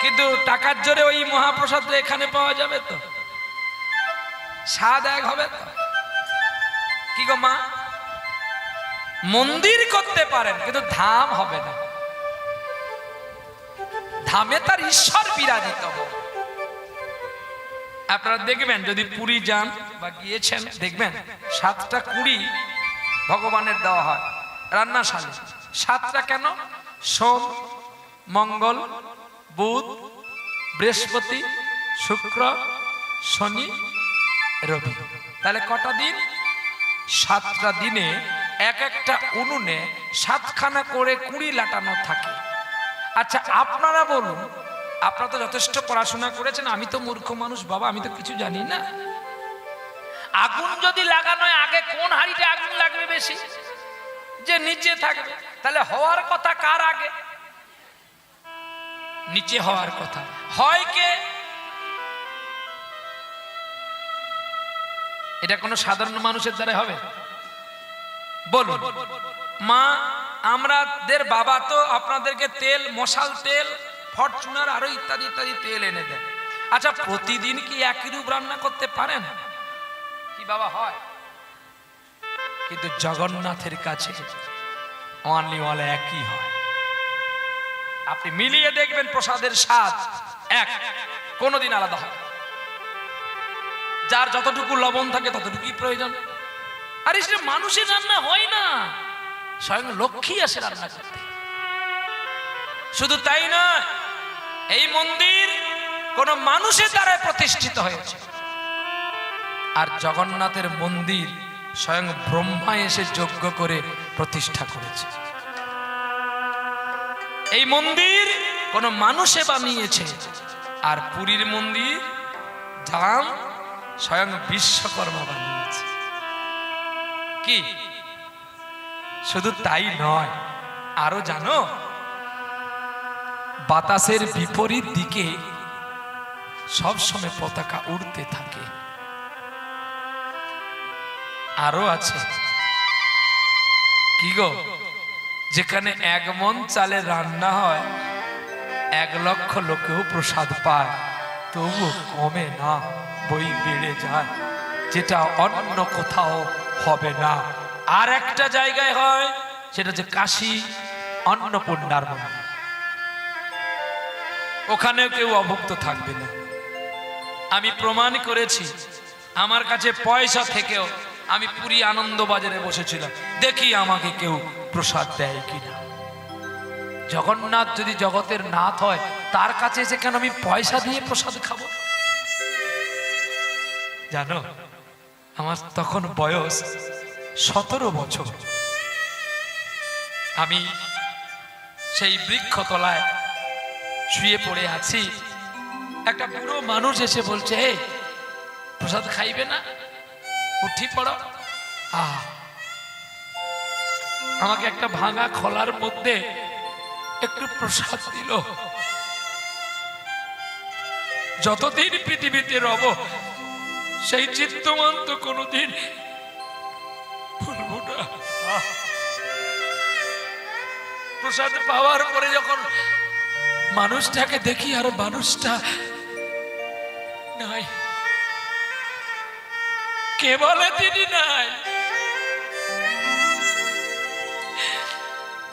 কিন্তু টাকার জোরে ওই মহাপ্রসাদ এখানে পাওয়া যাবে তো? স্বাদ এক হবে তো? কি গো মা, মন্দির করতে পারেন কিন্তু ধাম হবে না। ধামে তার ঈশ্বর বিরাজিত হবে। আপনারা দেখবেন যদি পুরী যান বা গিয়েছেন, দেখবেন 7টা কুড়ি ভগবানের দেওয়া হয় রান্নাশালে। 7টা কেন? সোম, মঙ্গল, বুধ, বৃহস্পতি, শুক্র, শনি, রবি। তাহলে কটা দিন? 7টা দিনে এক একটা উনুনে 7খানা করে কুড়ি লাটানো থাকে। আচ্ছা আপনারা বলুন, আপনারা তো যথেষ্ট পড়াশোনা করেছেন, আমি তো মূর্খ মানুষ বাবা, আমি তো কিছু জানি না। আগুন যদি লাগানো হয় আগে কোন হাঁড়িতে আগুন লাগবে বেশি? যে নিচে থাকবে। তাহলে হওয়ার কথা কার আগে? নিচে হওয়ার কথা। হয় কে? এটা কোনো সাধারণ মানুষের দ্বারা হবে? বলুন মা, আমাদের বাবা তো আপনাদেরকে তেল, মশাল তেল, ফরচুনার আরো ইত্যাদি ইত্যাদি তেল এনে দেয়। আচ্ছা প্রতিদিন কি একই রূপ রান্না করতে পারেন? কি বাবা হয়? কিন্তু জগন্নাথের কাছে অনলি ওয়ান একই হয়। আপনি মিলিয়ে দেখবেন প্রসাদের স্বাদ এক, কোনোদিন আলাদা হয়। যার যতটুকু লবণ থাকে ততটুকুই প্রয়োজন। আর এটা মানুষের রান্না হয় না, স্বয়ং লক্ষ্মী আসে রান্না করতে। শুধু তাই নয়, এই মন্দির কোন মানুষের দ্বারা প্রতিষ্ঠিত হয়েছে। আর জগন্নাথের মন্দির স্বয়ং ব্রহ্মা এসে যজ্ঞ করে প্রতিষ্ঠা করেছে। এই মন্দির কোন মানুষে বানিয়েছে। আর পুরীর মন্দির ধাম স্বয়ং বিশ্বকর্মা বানিয়েছে। কি শুধু তাই নয়, আরো জানো, বাতাসের বিপরীত দিকে সবসময় পতাকা উড়তে থাকে। আরো আছে কি গো, যেখানে 1 মণ চালে রান্না হয় 1 লক্ষ লোকেও প্রসাদ পায়, তবু কমে না, বই বেড়ে যায়, যেটা অন্য কোথাও হবে না। আর একটা জায়গায় হয়, সেটা হচ্ছে কাশী অন্নপূর্ণার মন্দির। ওখানেও কেউ অভুক্ত থাকবে না। আমি প্রমাণ করেছি, আমার কাছে পয়সা থেকেও আমি পুরী আনন্দ বাজারে বসেছিলাম, দেখি আমাকে কেউ প্রসাদ দেয় কিনা। জগন্নাথ যদি জগতের নাথ হয়, তার কাছে এসে কেন আমি পয়সা দিয়ে প্রসাদ খাবো? জানো, আমার তখন বয়স 17 বছর। আমি সেই বৃক্ষতলায় শুয়ে পড়ে আছি, একটা বুড়ো মানুষ এসে বলছে, হে প্রসাদ খাইবে না, উঠি পড়ো। আমাকে একটা ভাঙা খোলার মধ্যে একটু প্রসাদ দিল। যতদিন পৃথিবীতে রব, সেই চিত্তমান তো কোনোদিন ভুলবো না। প্রসাদ পাওয়ার পরে যখন মানুষটাকে দেখি, আর মানুষটা নাই। কে বলে তিনি নাই?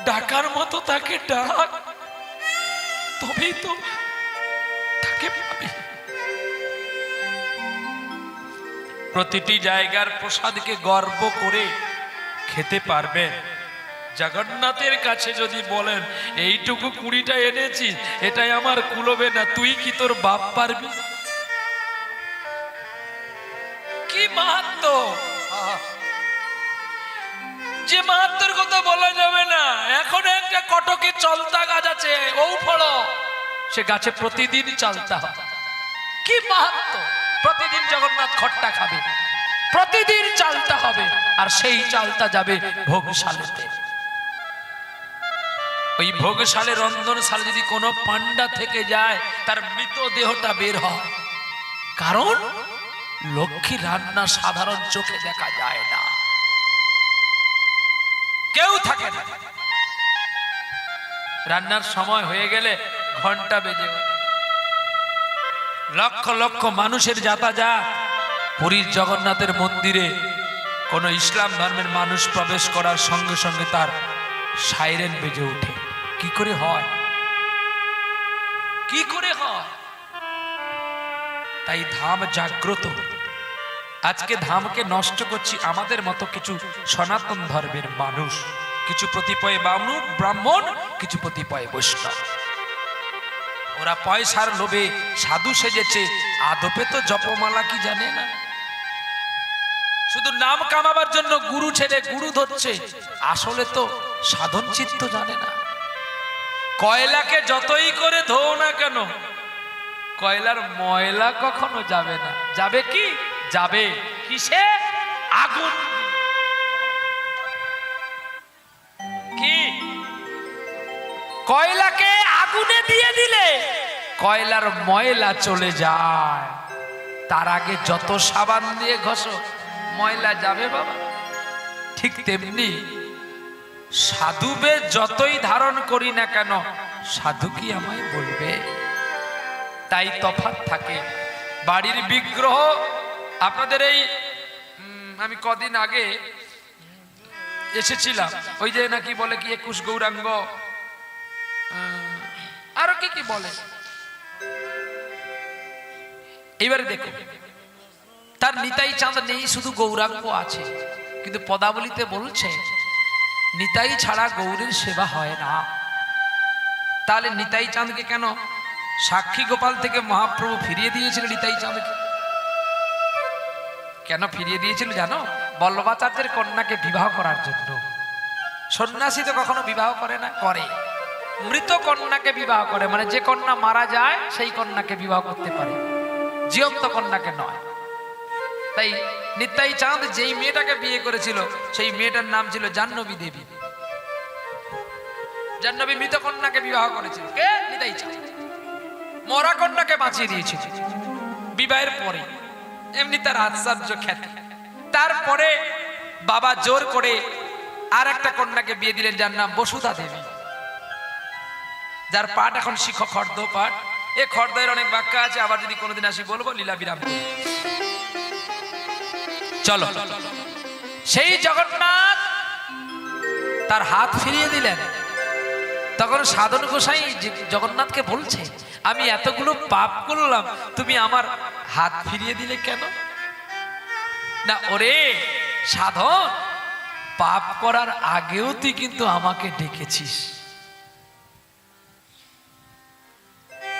ডাকার মতো তাকে ডাক, তবেই তো তাকে পাবি। প্রতিটি জায়গার প্রসাদকে গর্ব করে খেতে পারবেন। জগন্নাথের কাছে যদি বলেন এইটুকু 20টা এনেছি, এটাই আমার কুলবে না, তুই কি তোর বাপ পারবি? কি মাহাত্ম! যে মাহাত্মের কথা বলা যাবে না। এখন একটা কটকে চলতা গাছ আছে, ও ফল সে গাছে প্রতিদিন চালতে হবে। কি মাহাত্ম্য! প্রতিদিন জগন্নাথ খট্টা খাবে, প্রতিদিন চালতে হবে, আর সেই চালটা যাবে ভোগশালেতে। ওই ভোগশালে রন্ধনশালে যদি কোনো পান্ডা থেকে যায়, তার মৃত দেহটা বের হয়। কারণ লক্ষ্মী রান্না সাধারণ চোখে দেখা যায় না, কেউ থাকে না। রান্নার সময় হয়ে গেলে ঘন্টা বেজে ওঠে, লক্ষ লক্ষ মানুষের যাতায়াত। পুরীর জগন্নাথের মন্দিরে কোন ইসলাম ধর্মের মানুষ প্রবেশ করার সঙ্গে সঙ্গে তার সাইরেন বেজে ওঠে। কি করে হয়? কি করে হয়? তাই ধাম জাগ্রত। আজকে ধামকে নষ্ট করছি আমাদের মতো কিছু সনাতন ধর্মের মানুষ, কিছু প্রতিপয় ব্রাহ্মণ, কিছু প্রতিপয় বৈষ্ণব। ওরা পয়সার লোভে সাধু সেজেছে, আদপে তো জপমালা কি জানে না। শুধু নাম কামাবার জন্য গুরু ছেড়ে গুরু ধরছে, আসলে তো সাধন চিত্ত জানে না। কয়লাকে যতই করে ধোও না কেন, কয়লার ময়লা কখনো যাবে না। যাবে কি? যাবে কিসে? আগুন। কি? কয়লাকে আগুনে দিয়ে দিলে কয়লার ময়লা চলে যায়, তার আগে যত সাবান দিয়ে ঘষো ময়লা যাবে বাবা। ঠিক তেমনি সাধুবে যতই ধারণ করি না কেন, সাধু কি আমায় বলবে? তাই তফাৎ থাকে। বাড়ির বিগ্রহ আপনাদের এই আমি কদিন আগে এসেছিলাম, ওই যে নাকি বলে কি 21 গৌরাঙ্গ, আরো কি কি বলে। এবারে দেখুন, তার নিতাই চাঁদ নেই, শুধু গৌরাঙ্গ আছে। কিন্তু পদাবলিতে বলছে নিতাই ছাড়া গৌরের সেবা হয় না। তাহলে নিতাই চাঁদকে কেন সাক্ষী গোপাল থেকে মহাপ্রভু ফিরিয়ে দিয়েছিল? নিতাই চাঁদকে কেন ফিরিয়ে দিয়েছিল জানো? বল্লভাচার্যের কন্যাকে বিবাহ করার জন্য। সন্ন্যাসী তো কখনো বিবাহ করে না, করে মৃত কন্যাকে বিবাহ করে, মানে যে কন্যা মারা যায় সেই কন্যাকে বিবাহ করতে পারে, জীবন্ত কন্যাকে নয়। তাই নিতাই চাঁদ যেই মেয়েটাকে বিয়ে করেছিল সেই মেয়েটার নাম ছিল জাহ্নবী দেবী। জাহ্নবী মৃত কন্যাকে বিবাহ করেছিল কে? নিতাই চাঁদ। মরা কন্যাকে বাঁচিয়ে দিয়েছিল বিবাহের পরে, এমনি তার আশ্চর্য খ্যাতি। তারপরে বাবা জোর করে আর একটা কন্যাকে বিয়ে দিলেন, যার নাম বসুধা দেবী, যার পাঠ এখন শিখো খর্দ পাঠ। এ খর্দের অনেক বাক্য আছে, আবার যদি কোনোদিন আসি বলবো, লীলা বিরাম করে। চলো, সেই জগন্নাথ তার হাত ফিরিয়ে দিলেন। তখন সাধন গোসাই জগন্নাথকে বলছে, আমি এতগুলো পাপ করলাম, তুমি আমার হাত ফিরিয়ে দিলে কেন? না ওরে সাধন, পাপ করার আগেও তুই কিন্তু আমাকে ডেকেছিস।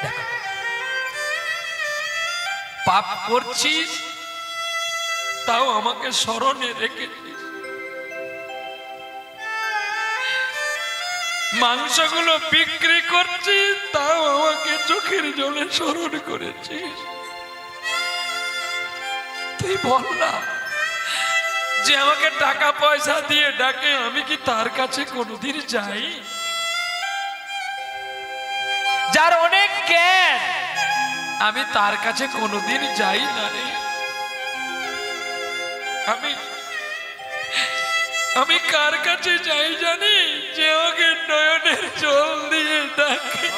দেখো, পাপ করছিস তাও আমাকে স্মরণে রেখেছিস, মাংসগুলো বিক্রি করছিস তাও আমাকে চোখের জলে স্মরণ করেছিস। তুই বল না, যে আমাকে টাকা পয়সা দিয়ে ডাকে আমি কি তার কাছে কোনোদিন যাই? যার অনেক জ্ঞান আমি তার কাছে কোনোদিন যাই না রে। আমি কার কাছে যাই জানি? যে আমাকে নয়নের জল দিয়ে ডাকে,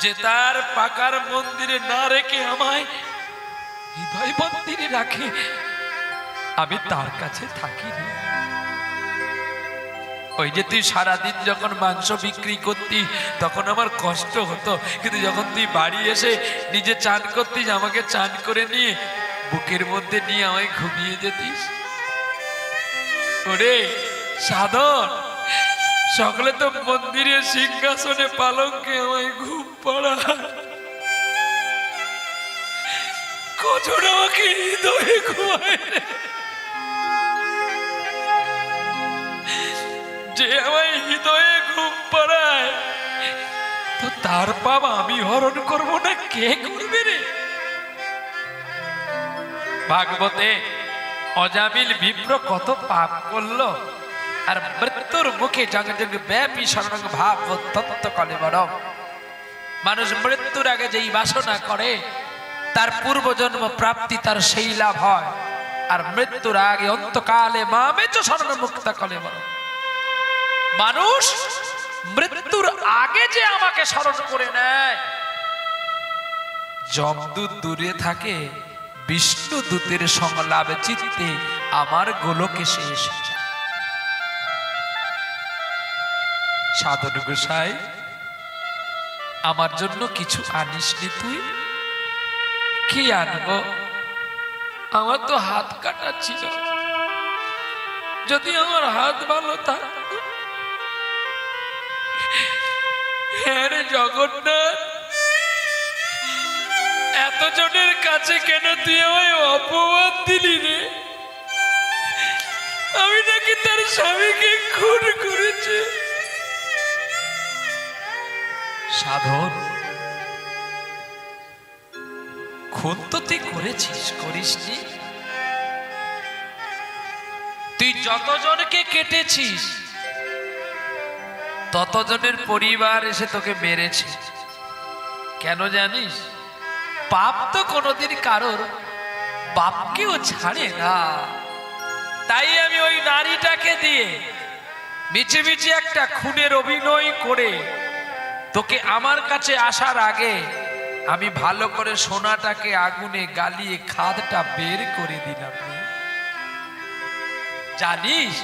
যে তার পাকার মন্দিরে না রেখে আমায় হৃদয় মন্দিরে রাখে। আমি তার কাছে থাকি না। ওই যে তুই সারাদিন যখন মাংস বিক্রি করতি তখন আমার কষ্ট হতো, কিন্তু যখন তুই বাড়ি এসে নিজে চান করতিস, আমাকে চান করে নিয়ে বুকের মধ্যে নিয়ে আমায় ঘুমিয়ে যেতিস। ওরে সাধন, সকলে তো মন্দিরে সিংহাসনে পালঙ্কে আমায় ঘুম পাড়ায়, কজন আমাকে হৃদয়ে ঘুমায়। যে আমায় হৃদয়ে ঘুম পাড়ায়, তো তার পাপ আমি হরণ করব না কে করবে রে? ভাগবতে অজামিল বিপ্র কত পাপ করলো, আর মৃত্যুর মুখে জগ জগ ব্যাপী শরণ ভাব তত্ত্ব কলেবর। মানুষ মৃত্যুর আগে যেই বাসনা করে তার পূর্বজন্ম প্রাপ্তি তার সেই লাভ হয়, আর মৃত্যুর আগে অন্তকালে মামেচ শরণ মুক্ত কলেবর। মানুষ মৃত্যুর আগে যে আমাকে স্মরণ করে নেয়, যমদূত দূরে থাকে, বিষ্ণু দূতের সংলাপ চিত্তে আমার গোলকে সে এসে যায়। সাধন গোসাই, আমার জন্য কিছু আনিসনি তুই? কি আনবো? আমার তো হাত কাটা ছিল, যদি আমার হাত ভালো থাকতো। হ্যাঁ রে জগন্নাথ, এতজনের কাছে কেন তুই আমায় অপমান দিলি রে? আমি নাকি তার স্বামীকে খুন করেছি। সাধন, খুন তো তুই করেছিস, করিসনি? তুই যতজনকে কেটেছিস ততজনের পরিবার এসে তোকে মেরেছে। কেন জানিস? পাপ তো কোনোদিন কারোর বাপকেও ছাড়ে না। তাই আমি ওই নারীটাকে দিয়ে মিছে মিছে একটা খুনের অভিনয় করে তোকে আমার কাছে আসার আগে আমি ভালো করে সোনাটাকে আগুনে গালিয়ে খাদটা বের করে দিলাম। জানিস,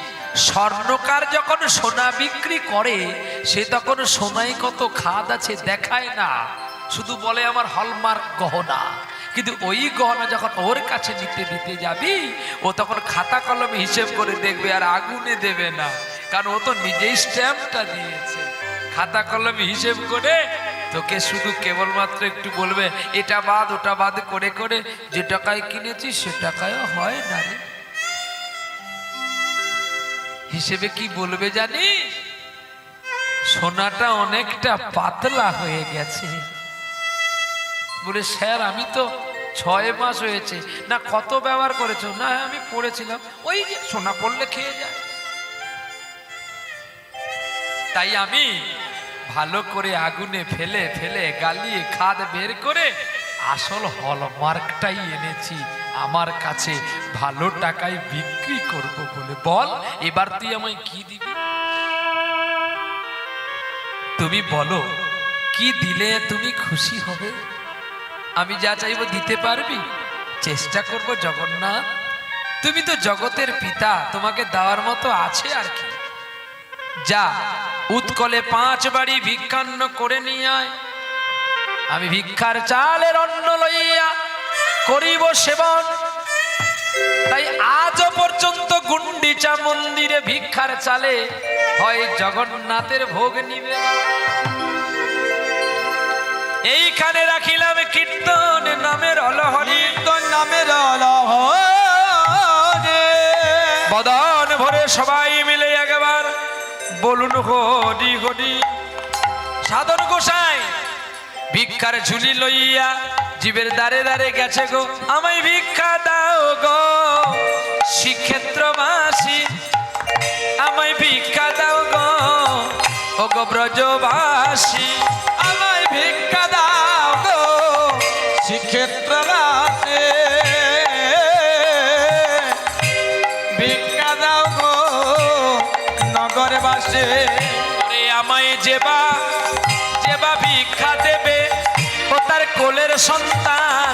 স্বর্ণকার যখন সোনা বিক্রি করে সে তখন সোনায় কত খাদ আছে দেখায় না, শুধু বলে আমার হলমার্ক গহনা। কিন্তু ওই গহনা যখন ওর কাছে দিতে যাবি, ও তখন খাতা কলমে হিসেব করে দেখবে, আর আগুনে দেবে না, কারণ ও তো নিজেই স্ট্যাম্পটা দিয়েছে। খাতা কলমে হিসেব করে তোকে শুধু কেবলমাত্র একটু বলবে এটা বাদ ওটা বাদ করে করে যে টাকায় কিনেছি সে টাকায়ও হয় না রে। হিসেবে কি বলবে জানিস? সোনাটা অনেকটা পাতলা হয়ে গেছে। বলে স্যার আমি তো 6 মাস হয়েছে। না কত ব্যবহার করেছো? না আমি পড়েছিলাম। ওই যে সোনা পড়লে খেয়ে যায়। তাই আমি ভালো করে আগুনে ফেলে ফেলে গালিয়ে খাদ বের করে আসল হলমার্কটাই এনেছি আমার কাছে, ভালো টাকায় বিক্রি করব বলে। বল এবার তুই আমায় কি দিবি? তুমি বলো কি দিলে তুমি খুশি হবে? আমি যা চাইবো দিতে পারবি? চেষ্টা করব জগন্নাথ। তুমি তো জগতের পিতা, তোমাকে দেওয়ার মতো আছে আর কি। যা উৎকলে 5 বাড়ি ভিক্ষান্ন করে নিয়ে আয়, আমি ভিক্ষার চালের অন্ন লইয়া করিব সেবন। তাই আজও পর্যন্ত গুন্ডিচা মন্দিরে ভিক্ষার চালে হয় জগন্নাথের ভোগ নিবে। এইখানে রাখিলাম কীর্তন নামের অলহরি, কীর্তন নামের অলহরি। বদন ভরে সবাই মিলে একবার বলুন হরি হরি। সাধন গোসাই ভিক্ষার ঝুলি লইয়া জীবের দ্বারে দ্বারে গেছে গো, আমায় ভিক্ষা দাও গো শ্রীক্ষেত্রবাসী, আমায় ভিক্ষা দাও গো ও গো ব্রজবাসী, আমায় ভিক্ষা দাও গো শ্রীক্ষেত্রবাসী, ভিক্ষা দাও গো নগরবাসী। আমায় যেবা যেবা ভিক্ষা দেবে ও তার কোলের সন্তান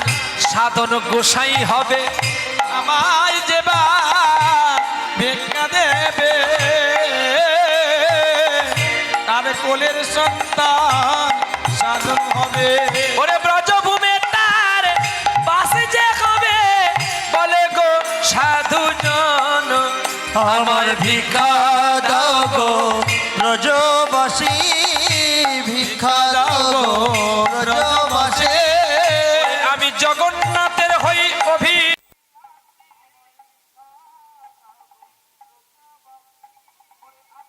সাধন গোসাই হবে। আমায় যেবা ভিক্ষা দেবে তার কোলের সন্তান সাধন হবে। ওরে ব্রজভূমে তার বাসে যে হবে বলে গো সাধুজন, আমার ভিক্ষা দাও গো ব্রজবাসী, ভিক্ষা দাও গো ব্রজবাসী,